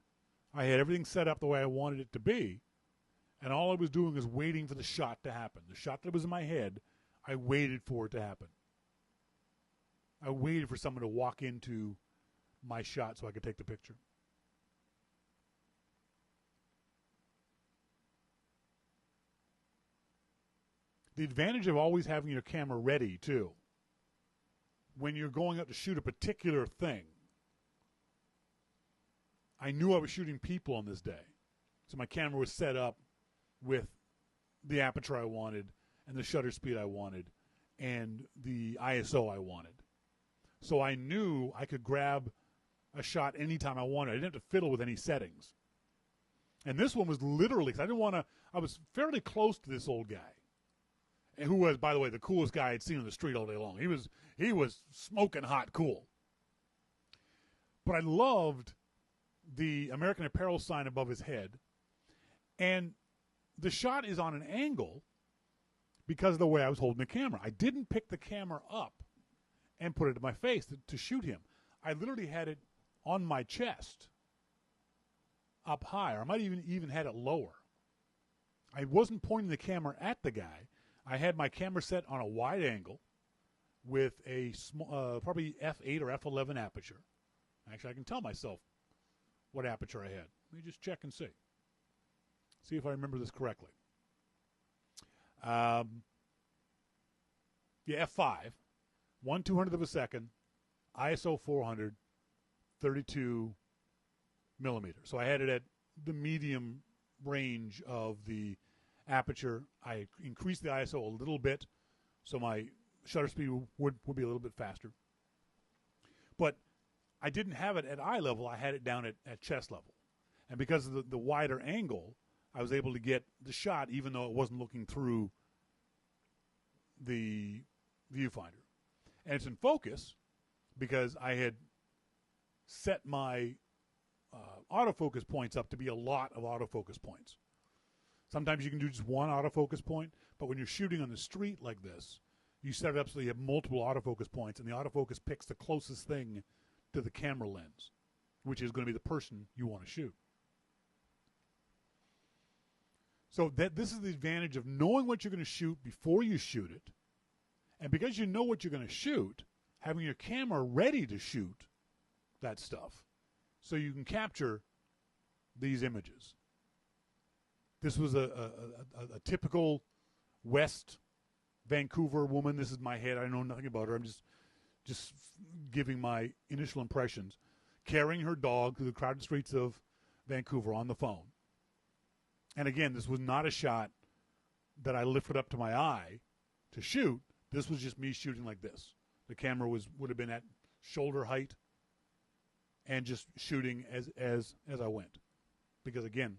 I had everything set up the way I wanted it to be. And all I was doing was waiting for the shot to happen. The shot that was in my head, I waited for it to happen. I waited for someone to walk into my shot so I could take the picture. The advantage of always having your camera ready, too, when you're going out to shoot a particular thing. I knew I was shooting people on this day. So my camera was set up with the aperture I wanted and the shutter speed I wanted and the ISO I wanted. So I knew I could grab a shot anytime I wanted. I didn't have to fiddle with any settings. And this one was literally, because I didn't want to, I was fairly close to this old guy, and who was, by the way, the coolest guy I'd seen on the street all day long. He was smoking hot cool. But I loved the American Apparel sign above his head. And the shot is on an angle because of the way I was holding the camera. I didn't pick the camera up and put it to my face to shoot him. I literally had it on my chest, up high, or I might even had it lower. I wasn't pointing the camera at the guy. I had my camera set on a wide angle with a probably f8 or f11 aperture. Actually, I can tell myself what aperture I had. Let me just check and see. See if I remember this correctly. Yeah, f5, 1/200th of a second, ISO 400, 32 millimeters. So I had it at the medium range of the aperture. I increased the ISO a little bit, so my shutter speed would be a little bit faster. But I didn't have it at eye level. I had it down at chest level. And because of the wider angle, I was able to get the shot even though it wasn't looking through the viewfinder. And it's in focus because I had set my autofocus points up to be a lot of autofocus points. Sometimes you can do just one autofocus point, but when you're shooting on the street like this, you set it up so you have multiple autofocus points, and the autofocus picks the closest thing to the camera lens, which is going to be the person you want to shoot. So this is the advantage of knowing what you're going to shoot before you shoot it. And because you know what you're going to shoot, having your camera ready to shoot that stuff so you can capture these images. This was a typical West Vancouver woman. This is my head. I know nothing about her. I'm just giving my initial impressions. Carrying her dog through the crowded streets of Vancouver on the phone. And again, this was not a shot that I lifted up to my eye to shoot. This was just me shooting like this. The camera would have been at shoulder height and just shooting as I went. Because again,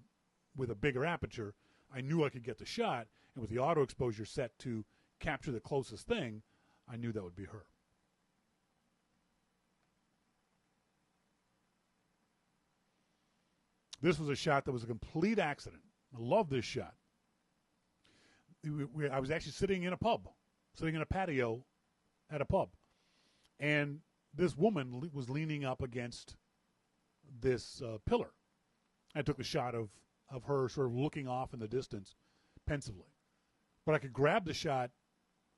with a bigger aperture, I knew I could get the shot, and with the auto exposure set to capture the closest thing, I knew that would be her. This was a shot that was a complete accident. I love this shot. I was actually sitting in a patio at a pub. And this woman was leaning up against this pillar. I took a shot of her sort of looking off in the distance pensively. But I could grab the shot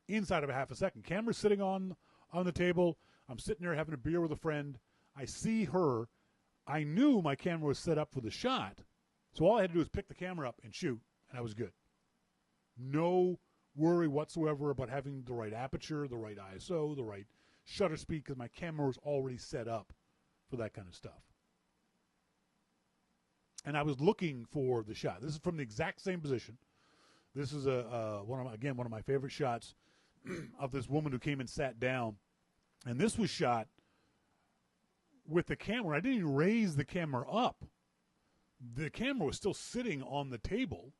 inside of a half a second. Camera's sitting on the table. I'm sitting there having a beer with a friend. I see her. I knew my camera was set up for the shot. So all I had to do was pick the camera up and shoot, and I was good. No worry whatsoever about having the right aperture, the right ISO, the right shutter speed, because my camera was already set up for that kind of stuff. And I was looking for the shot. This is from the exact same position. This is one of my favorite shots of this woman who came and sat down. And this was shot with the camera. I didn't even raise the camera up. The camera was still sitting on the table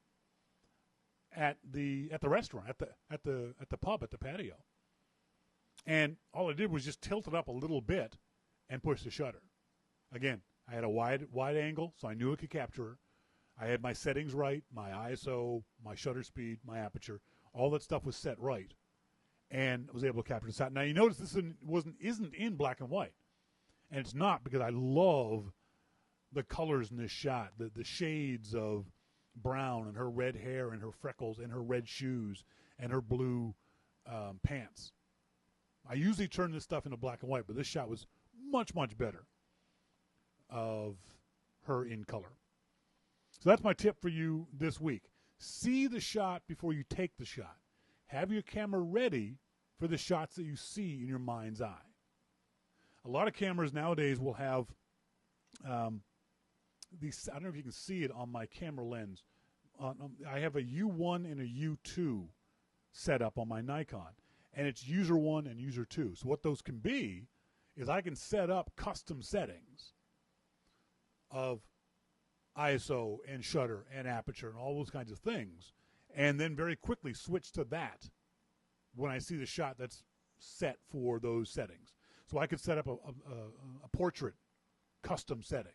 at the restaurant, at the pub, at the patio. And all I did was just tilt it up a little bit and push the shutter. Again, I had a wide angle, so I knew it could capture her. I had my settings right, my ISO, my shutter speed, my aperture. All that stuff was set right, and I was able to capture the shot. Now, you notice this isn't in black and white, and it's not because I love the colors in this shot, the shades of brown and her red hair and her freckles and her red shoes and her blue pants. I usually turn this stuff into black and white, but this shot was much, much better of her in color. So that's my tip for you this week. See the shot before you take the shot. Have your camera ready for the shots that you see in your mind's eye. A lot of cameras nowadays will have these, I don't know if you can see it on my camera lens. I have a U1 and a U2 set up on my Nikon, and it's user 1 and user 2. So what those can be is I can set up custom settings of ISO and shutter and aperture and all those kinds of things, and then very quickly switch to that when I see the shot that's set for those settings. So I could set up a portrait custom setting.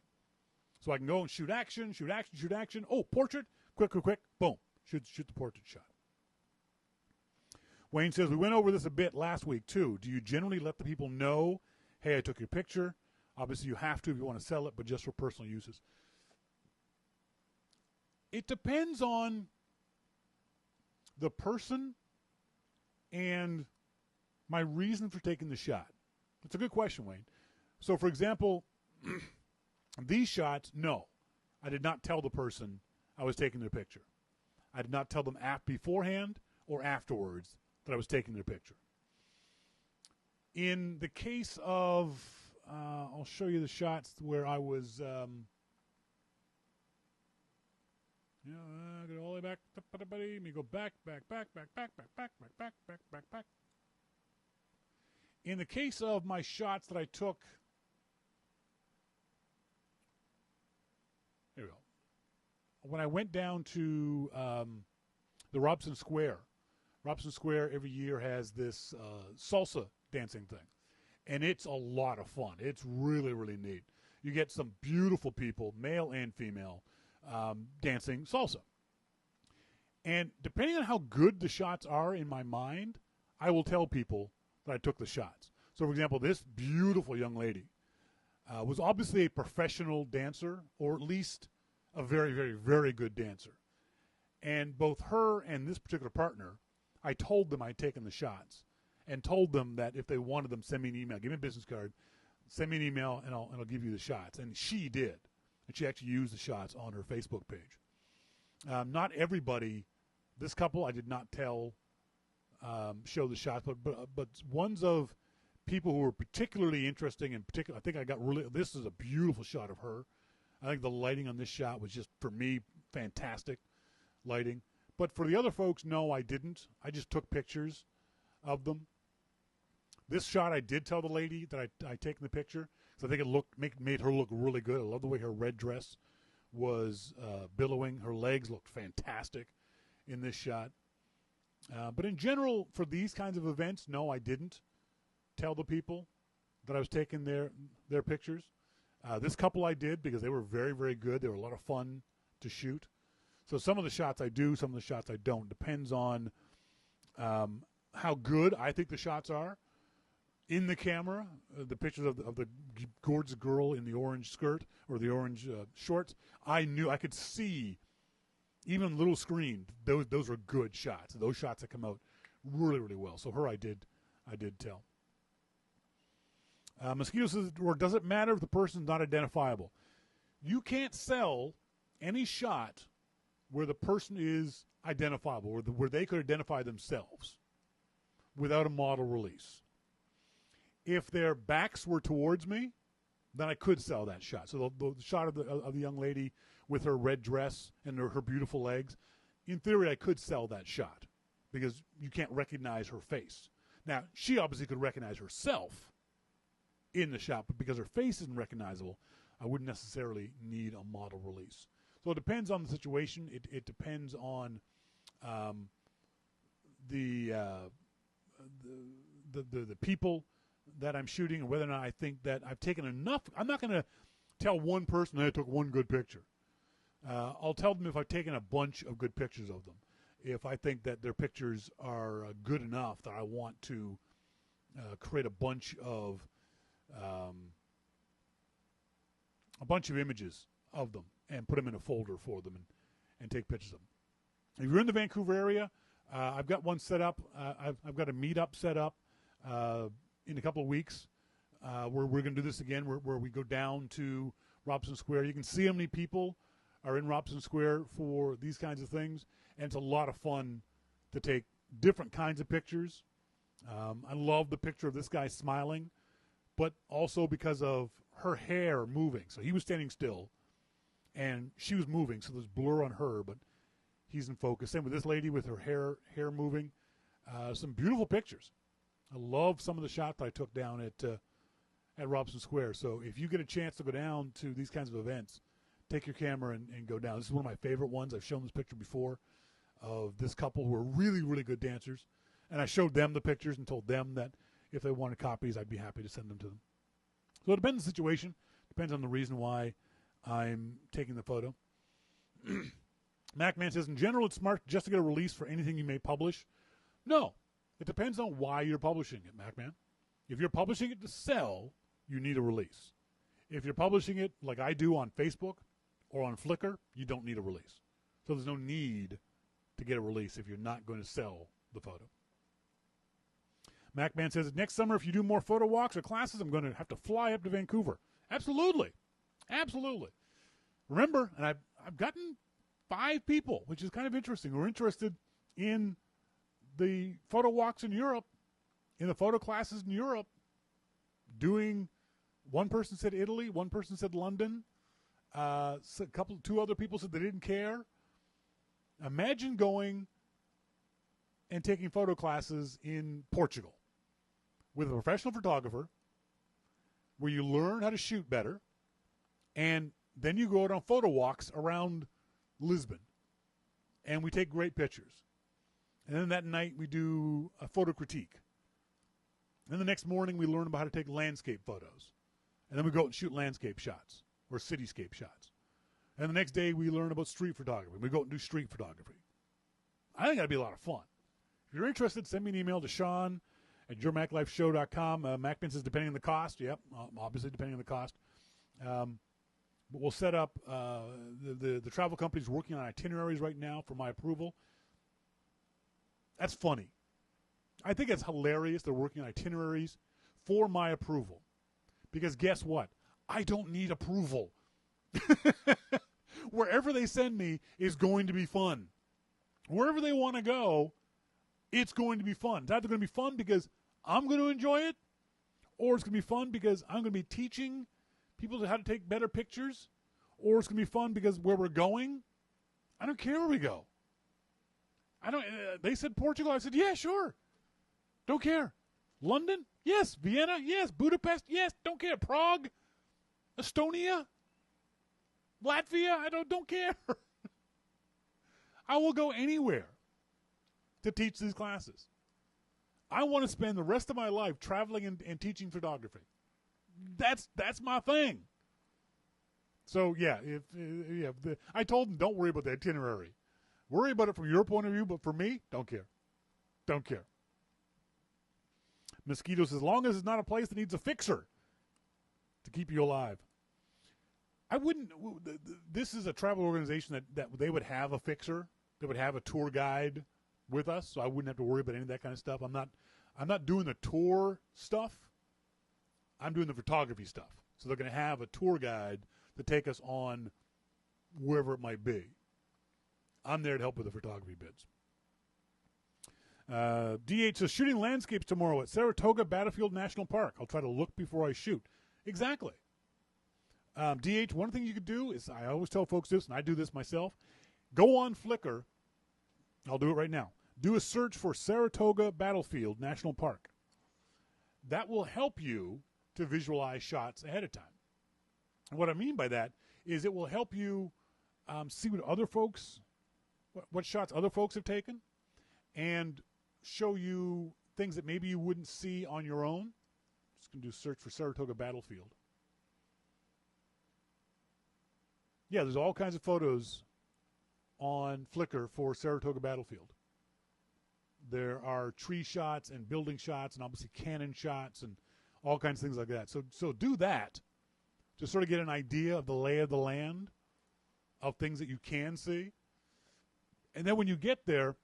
So I can go and shoot action, shoot action, shoot action. Oh, portrait, quick, boom, shoot the portrait shot. Wayne says, we went over this a bit last week too. Do you generally let the people know, hey, I took your picture? Obviously you have to if you want to sell it, but just for personal uses. It depends on the person and my reason for taking the shot. It's a good question, Wayne. So, for example, these shots, no. I did not tell the person I was taking their picture. I did not tell them beforehand or afterwards that I was taking their picture. In the case of, I'll show you the shots where I was, go all the way back. Let me go back. In the case of my shots that I took, here we go. When I went down to the Robson Square every year has this salsa dancing thing, and it's a lot of fun. It's really, really neat. You get some beautiful people, male and female, dancing salsa. And depending on how good the shots are in my mind, I will tell people that I took the shots. So, for example, this beautiful young lady was obviously a professional dancer, or at least a very, very, very good dancer. And both her and this particular partner, I told them I'd taken the shots and told them that if they wanted them, send me an email. Give me a business card. Send me an email, and I'll give you the shots. And she did. And she actually used the shots on her Facebook page. Not everybody, this couple I did not tell, show the shots, but ones of people who were particularly interesting and particular. I think I got really, this is a beautiful shot of her. I think the lighting on this shot was just, for me, fantastic lighting. But for the other folks, no, I didn't. I just took pictures of them. This shot, I did tell the lady that I'd taken the picture, because I think it made her look really good. I love the way her red dress was billowing. Her legs looked fantastic in this shot. But in general, for these kinds of events, no, I didn't tell the people that I was taking their pictures. This couple I did, because they were very, very good. They were a lot of fun to shoot. So some of the shots I do, some of the shots I don't. Depends on how good I think the shots are. In the camera, the pictures of the gorgeous girl in the orange skirt or the orange shorts, I knew I could see, even little screen, those were good shots. Those shots that come out really, really well. So her I did tell. Mosquito says, or does it matter if the person's not identifiable? You can't sell any shot where the person is identifiable, where they could identify themselves without a model release. If their backs were towards me, then I could sell that shot. So the shot of the young lady with her red dress and her beautiful legs, in theory, I could sell that shot because you can't recognize her face. Now, she obviously could recognize herself in the shot, but because her face isn't recognizable, I wouldn't necessarily need a model release. So it depends on the situation. It depends on the people that I'm shooting and whether or not I think that I've taken enough. I'm not going to tell one person that I took one good picture. I'll tell them if I've taken a bunch of good pictures of them. If I think that their pictures are good enough that I want to create a bunch of images of them and put them in a folder for them and take pictures of them. If you're in the Vancouver area, I've got one set up. I've got a meetup set up in a couple of weeks where we're going to do this again, where we go down to Robson Square. You can see how many people are in Robson Square for these kinds of things, and it's a lot of fun to take different kinds of pictures. I love the picture of this guy smiling, but also because of her hair moving. So he was standing still, and she was moving, so there's blur on her, but he's in focus. Same with this lady with her hair moving. Some beautiful pictures. I love some of the shots that I took down at Robson Square. So if you get a chance to go down to these kinds of events, take your camera and go down. This is one of my favorite ones. I've shown this picture before of this couple who are really, really good dancers. And I showed them the pictures and told them that if they wanted copies, I'd be happy to send them to them. So it depends on the situation. Depends on the reason why I'm taking the photo. MacMan says, in general, it's smart just to get a release for anything you may publish. No. It depends on why you're publishing it, MacMan. If you're publishing it to sell, you need a release. If you're publishing it like I do on Facebook or on Flickr, you don't need a release. So there's no need to get a release if you're not going to sell the photo. MacMan says, next summer, if you do more photo walks or classes, I'm going to have to fly up to Vancouver. Absolutely. Absolutely. Remember, and I've gotten 5 people, which is kind of interesting, who are interested in the photo walks in Europe, in the photo classes in Europe, doing, one person said Italy, one person said London, two other people said they didn't care. Imagine going and taking photo classes in Portugal with a professional photographer where you learn how to shoot better, and then you go out on photo walks around Lisbon, and we take great pictures. And then that night we do a photo critique. And the next morning we learn about how to take landscape photos. And then we go out and shoot landscape shots or cityscape shots. And the next day we learn about street photography. We go out and do street photography. I think that'd be a lot of fun. If you're interested, send me an email to Shawn at yourmaclifeshow.com. MacMan says depending on the cost. Yep, obviously depending on the cost. But we'll set up, the travel company's working on itineraries right now for my approval. That's funny. I think it's hilarious they're working on itineraries for my approval. Because guess what? I don't need approval. Wherever they send me is going to be fun. Wherever they want to go, it's going to be fun. It's either going to be fun because I'm going to enjoy it, or it's going to be fun because I'm going to be teaching people how to take better pictures, or it's going to be fun because where we're going, I don't care where we go. They said Portugal. I said, yeah, sure. Don't care. London? Yes. Vienna? Yes. Budapest? Yes. Don't care. Prague? Estonia? Latvia? I don't care. I will go anywhere to teach these classes. I want to spend the rest of my life traveling and teaching photography. That's my thing. So yeah, I told them don't worry about the itinerary. Worry about it from your point of view, but for me, don't care. Don't care. Mosquito says, as long as it's not a place that needs a fixer to keep you alive. I wouldn't. This is a travel organization that they would have a fixer. They would have a tour guide with us, so I wouldn't have to worry about any of that kind of stuff. I'm not doing the tour stuff. I'm doing the photography stuff. So they're going to have a tour guide to take us on wherever it might be. I'm there to help with the photography bits. DH says, shooting landscapes tomorrow at Saratoga Battlefield National Park. I'll try to look before I shoot. Exactly. DH, one thing you could do is, I always tell folks this, and I do this myself, go on Flickr. I'll do it right now. Do a search for Saratoga Battlefield National Park. That will help you to visualize shots ahead of time. And what I mean by that is it will help you see what other folks, what shots other folks have taken, and show you things that maybe you wouldn't see on your own. Just going to do a search for Saratoga Battlefield. Yeah, there's all kinds of photos on Flickr for Saratoga Battlefield. There are tree shots and building shots and obviously cannon shots and all kinds of things like that. So do that to sort of get an idea of the lay of the land, of things that you can see. And then when you get there,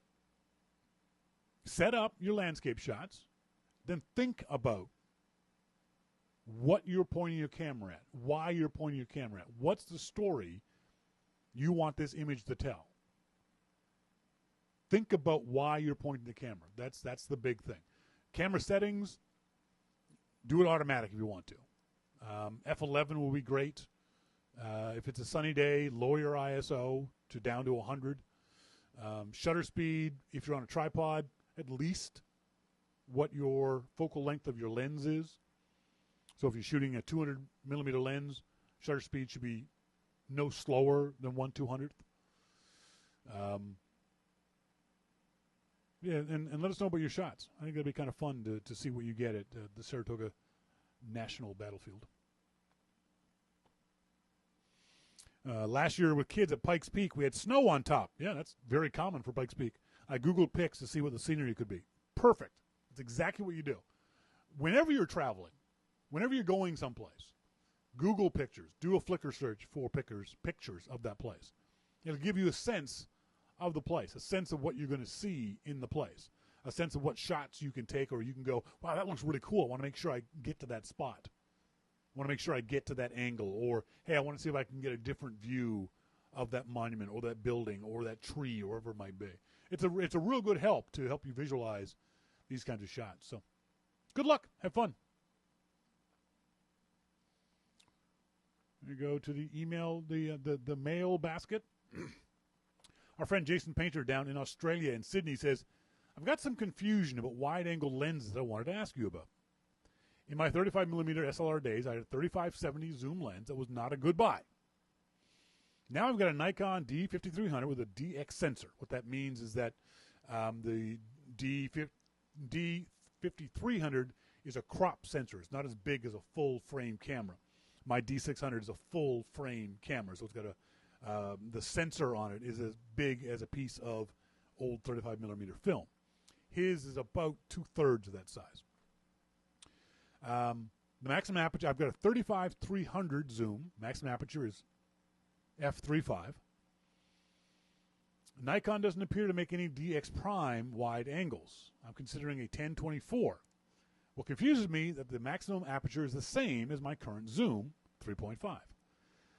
set up your landscape shots. Then think about what you're pointing your camera at, why you're pointing your camera at. What's the story you want this image to tell? Think about why you're pointing the camera. That's the big thing. Camera settings, do it automatic if you want to. F11 will be great. If it's a sunny day, lower your ISO to down to 100. Shutter speed, if you're on a tripod, at least what your focal length of your lens is. So if you're shooting a 200 millimeter lens, shutter speed should be no slower than 1/200th. Yeah, and let us know about your shots. I think that'd be kind of fun to see what you get at the Saratoga National Battlefield. Last year with kids at Pikes Peak, we had snow on top. Yeah, that's very common for Pikes Peak. I Googled pics to see what the scenery could be. Perfect. That's exactly what you do. Whenever you're traveling, whenever you're going someplace, Google pictures. Do a Flickr search for pictures of that place. It'll give you a sense of the place, a sense of what you're going to see in the place, a sense of what shots you can take, or you can go, wow, that looks really cool. I want to make sure I get to that spot. I want to make sure I get to that angle, or, hey, I want to see if I can get a different view of that monument or that building or that tree or wherever it might be. It's a real good help to help you visualize these kinds of shots. So good luck. Have fun. We go to the email, the mail basket. Our friend Jason Painter down in Australia in Sydney says, I've got some confusion about wide-angle lenses I wanted to ask you about. In my 35mm SLR days, I had a 3570 zoom lens that was not a good buy. Now I've got a Nikon D5300 with a DX sensor. What that means is that the D5300 is a crop sensor. It's not as big as a full-frame camera. My D600 is a full-frame camera, so it's got the sensor on it is as big as a piece of old 35mm film. His is about 2/3 of that size. The maximum aperture, I've got a 35-300 zoom. Maximum aperture is f3.5. Nikon doesn't appear to make any DX prime wide angles. I'm considering a 10-24. What confuses me that the maximum aperture is the same as my current zoom, 3.5.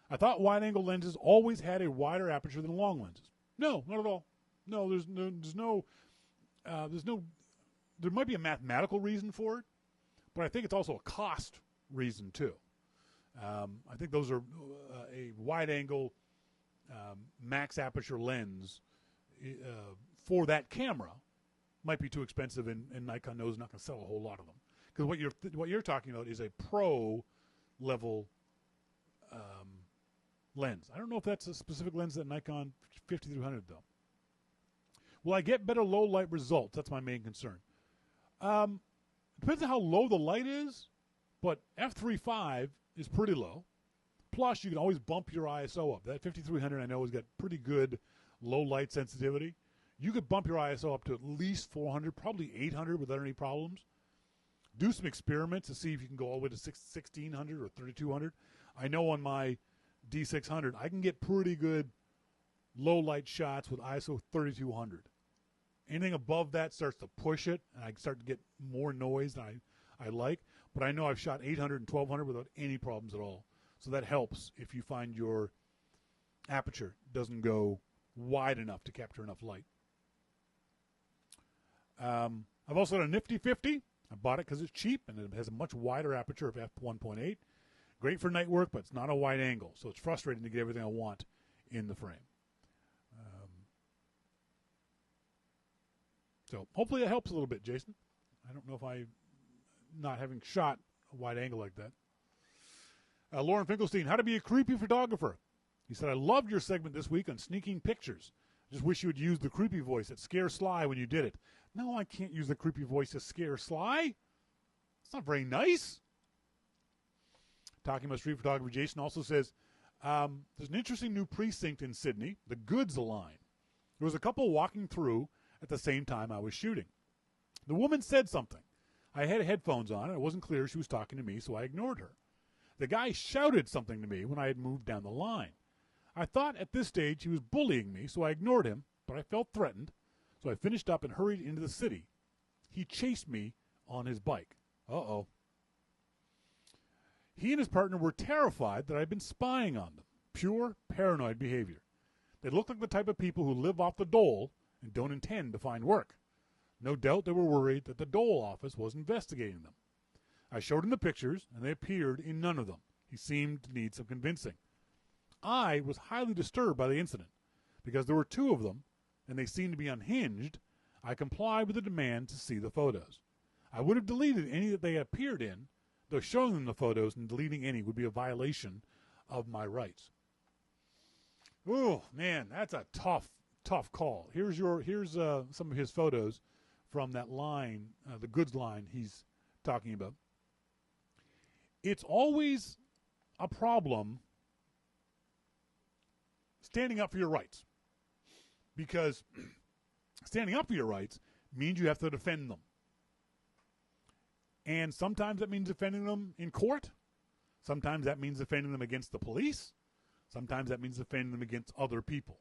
I thought wide-angle lenses always had a wider aperture than long lenses. No, not at all. No, there might be a mathematical reason for it, but I think it's also a cost reason too. I think those are a wide-angle max aperture lens for that camera might be too expensive, and Nikon knows not going to sell a whole lot of them. Because what you're talking about is a pro level lens. I don't know if that's a specific lens that Nikon 5300 though. Will I get better low light results? That's my main concern. Depends on how low the light is, but f3.5 is pretty low. Plus, you can always bump your ISO up. That 5300 I know has got pretty good low light sensitivity. You could bump your ISO up to at least 400, probably 800 without any problems. Do some experiments to see if you can go all the way to 1600 or 3200. I know on my D600, I can get pretty good low light shots with ISO 3200. Anything above that starts to push it, and I start to get more noise than I like. But I know I've shot 800 and 1200 without any problems at all. So that helps if you find your aperture doesn't go wide enough to capture enough light. I've also got a Nifty 50. I bought it because it's cheap, and it has a much wider aperture of f1.8. Great for night work, but it's not a wide angle, so it's frustrating to get everything I want in the frame. So hopefully that helps a little bit, Jason. I don't know if not having shot a wide angle like that. Lauren Finkelstein, how to be a creepy photographer. He said, I loved your segment this week on sneaking pictures. Just wish you would use the creepy voice that scares Sly when you did it. No, I can't use the creepy voice to scare Sly. It's not very nice. Talking about street photography, Jason also says, there's an interesting new precinct in Sydney, the Goods line. There was a couple walking through at the same time I was shooting. The woman said something. I had headphones on, and it wasn't clear she was talking to me, so I ignored her. The guy shouted something to me when I had moved down the line. I thought at this stage he was bullying me, so I ignored him, but I felt threatened, so I finished up and hurried into the city. He chased me on his bike. Uh-oh. He and his partner were terrified that I'd been spying on them. Pure paranoid behavior. They looked like the type of people who live off the dole and don't intend to find work. No doubt they were worried that the dole office was investigating them. I showed him the pictures, and they appeared in none of them. He seemed to need some convincing. I was highly disturbed by the incident. Because there were two of them, and they seemed to be unhinged, I complied with the demand to see the photos. I would have deleted any that they appeared in, showing them the photos and deleting any would be a violation of my rights. Oh man, that's a tough call. Here's some of his photos from that line, the goods line he's talking about. It's always a problem standing up for your rights, because standing up for your rights means you have to defend them. And sometimes that means defending them in court. Sometimes that means defending them against the police. Sometimes that means defending them against other people.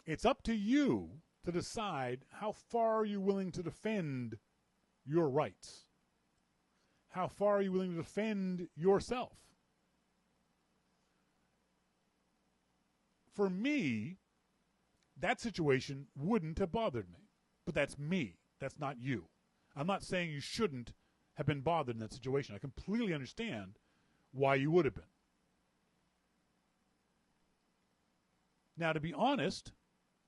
It's up to you to decide how far you're willing to defend your rights. How far are you willing to defend yourself? For me, that situation wouldn't have bothered me. But that's me. That's not you. I'm not saying you shouldn't have been bothered in that situation. I completely understand why you would have been. Now, to be honest,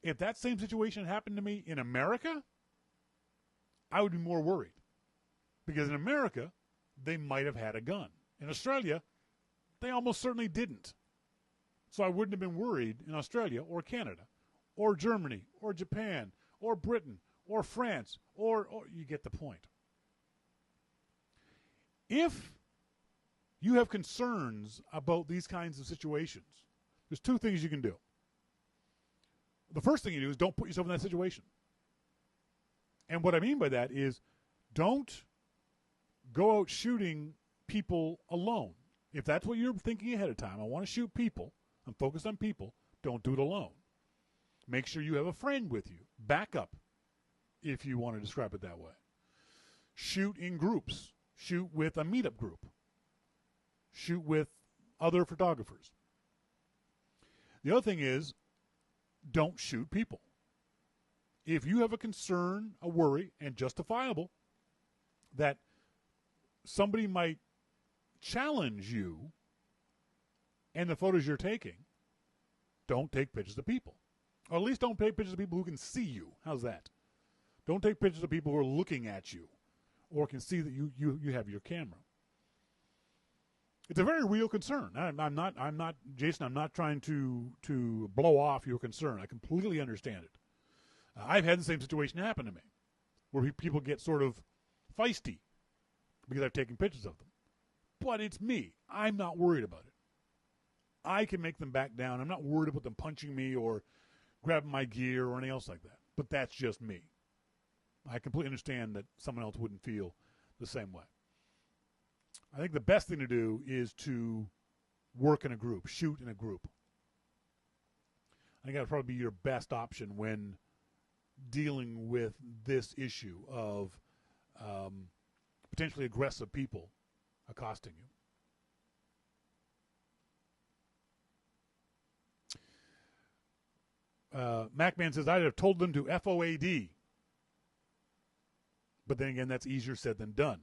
if that same situation happened to me in America, I would be more worried. Because in America, they might have had a gun. In Australia, they almost certainly didn't. So I wouldn't have been worried in Australia or Canada or Germany or Japan or Britain or France or you get the point. If you have concerns about these kinds of situations, there's two things you can do. The first thing you do is don't put yourself in that situation. And what I mean by that is don't go out shooting people alone. If that's what you're thinking ahead of time, I want to shoot people, I'm focused on people, don't do it alone. Make sure you have a friend with you. Back up, if you want to describe it that way. Shoot in groups. Shoot with a meetup group. Shoot with other photographers. The other thing is, don't shoot people. If you have a concern, a worry, and justifiable, that somebody might challenge you and the photos you're taking, don't take pictures of people. Or at least don't take pictures of people who can see you. How's that? Don't take pictures of people who are looking at you or can see that you have your camera. It's a very real concern. I'm not, Jason, I'm not trying to blow off your concern. I completely understand it. I've had the same situation happen to me where people get sort of feisty because I've taken pictures of them. But it's me. I'm not worried about it. I can make them back down. I'm not worried about them punching me or grabbing my gear or anything else like that. But that's just me. I completely understand that someone else wouldn't feel the same way. I think the best thing to do is to work in a group, shoot in a group. I think that would probably be your best option when dealing with this issue of potentially aggressive people accosting you. Macman says, I'd have told them to FOAD. But then again, that's easier said than done.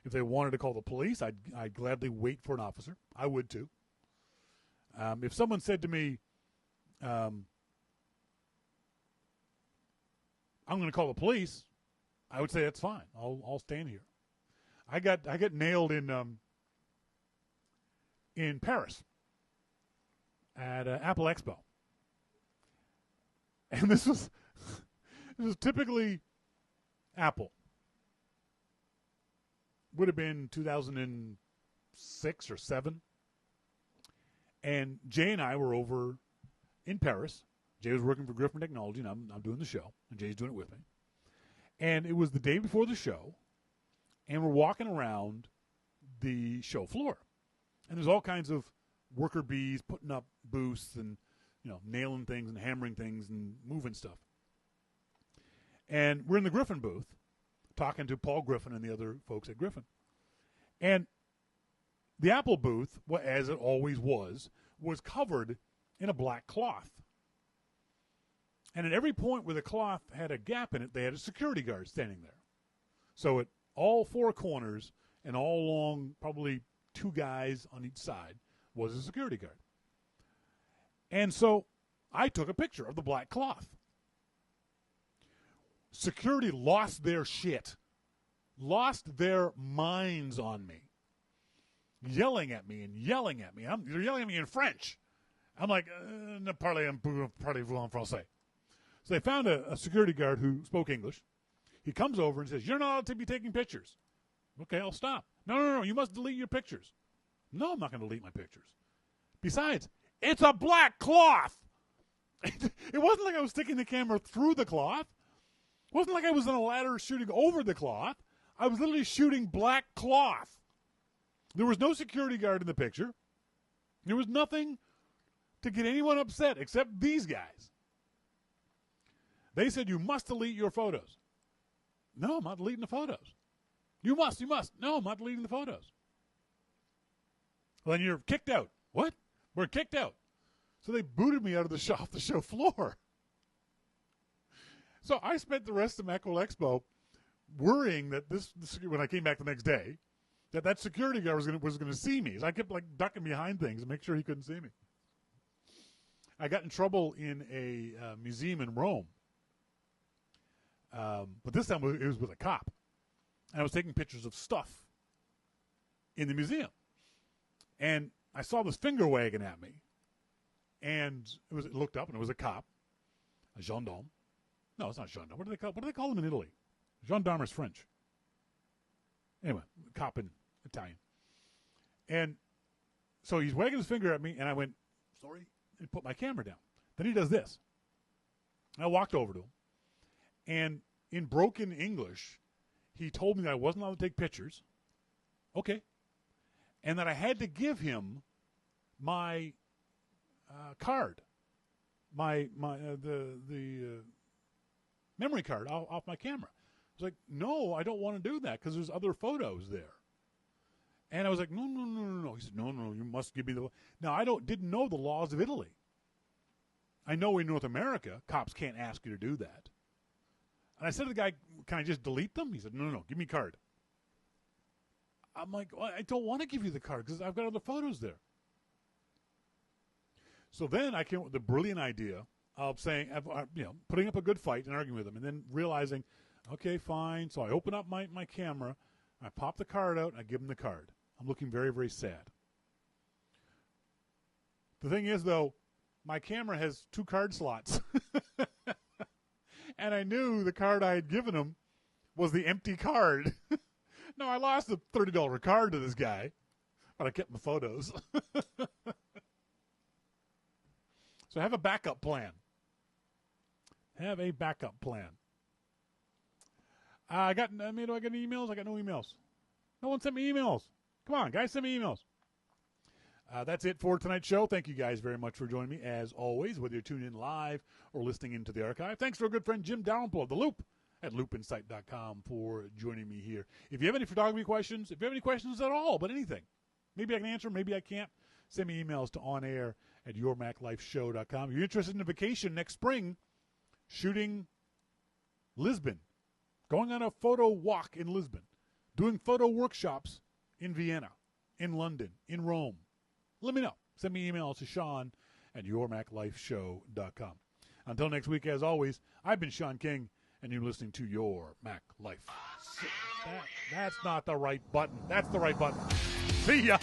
If they wanted to call the police, I'd gladly wait for an officer. I would too. If someone said to me, I'm going to call the police, I would say that's fine. I'll stand here. I got nailed in Paris at Apple Expo, and this was typically Apple. Would have been 2006 or 7. And Jay and I were over in Paris. Jay was working for Griffin Technology, and I'm doing the show, and Jay's doing it with me. And it was the day before the show, and we're walking around the show floor. And there's all kinds of worker bees putting up booths and, nailing things and hammering things and moving stuff. And we're in the Griffin booth, talking to Paul Griffin and the other folks at Griffin. And the Apple booth, as it always was covered in a black cloth. And at every point where the cloth had a gap in it, they had a security guard standing there. So at all 4 corners and all along probably 2 guys on each side was a security guard. And so I took a picture of the black cloth. Security lost their shit. lost their minds on me, yelling at me and yelling at me. They're yelling at me in French. I'm like, ne parlez-vous en français. So they found a security guard who spoke English. He comes over and says, you're not allowed to be taking pictures. Okay, I'll stop. No, you must delete your pictures. No, I'm not going to delete my pictures. Besides, it's a black cloth. It wasn't like I was sticking the camera through the cloth. It wasn't like I was on a ladder shooting over the cloth. I was literally shooting black cloth. There was no security guard in the picture. There was nothing to get anyone upset except these guys. They said, you must delete your photos. No, I'm not deleting the photos. You must. No, I'm not deleting the photos. Well, then you're kicked out. What? We're kicked out. So they booted me out of off the show floor. So I spent the rest of Macworld Expo worrying that this when I came back the next day, that security guard was going to see me. So I kept like ducking behind things to make sure he couldn't see me. I got in trouble in a museum in Rome. But this time it was with a cop. And I was taking pictures of stuff in the museum. And I saw this finger wagging at me. And it looked up, and it was a cop, a gendarme. No, it's not gendarme. What do they call them in Italy? Gendarme is French. Anyway, cop in Italian. And so he's wagging his finger at me, and I went, sorry, and put my camera down. Then he does this. I walked over to him, and in broken English, he told me that I wasn't allowed to take pictures. Okay. And that I had to give him my card, the memory card off my camera. I was like, no, I don't want to do that because there's other photos there. And I was like, no. He said, no, you must give me the. Now I didn't know the laws of Italy. I know in North America, cops can't ask you to do that. And I said to the guy, can I just delete them? He said, no, give me a card. I'm like, well, I don't want to give you the card because I've got other photos there. So then I came up with the brilliant idea of saying, putting up a good fight and arguing with him, and then realizing, okay, fine. So I open up my camera, I pop the card out, and I give him the card. I'm looking very, very sad. The thing is, though, my camera has 2 card slots. And I knew the card I had given him was the empty card. No, I lost a $30 card to this guy, but I kept my photos. So have a backup plan. Have a backup plan. Do I get any emails? I got no emails. No one sent me emails. Come on, guys, send me emails. That's it for tonight's show. Thank you guys very much for joining me, as always, whether you're tuning in live or listening into the archive. Thanks to our good friend Jim Dalrymple of The Loop at loopinsight.com for joining me here. If you have any photography questions, if you have any questions at all about anything, maybe I can answer, maybe I can't, send me emails to onair@yourmaclifeshow.com. If you're interested in a vacation next spring, shooting Lisbon, going on a photo walk in Lisbon, doing photo workshops in Vienna, in London, in Rome, let me know. Send me emails to Shawn@yourmaclifeshow.com. Until next week, as always, I've been Shawn King, and you're listening to Your Mac Life. That's not the right button. That's the right button. See ya.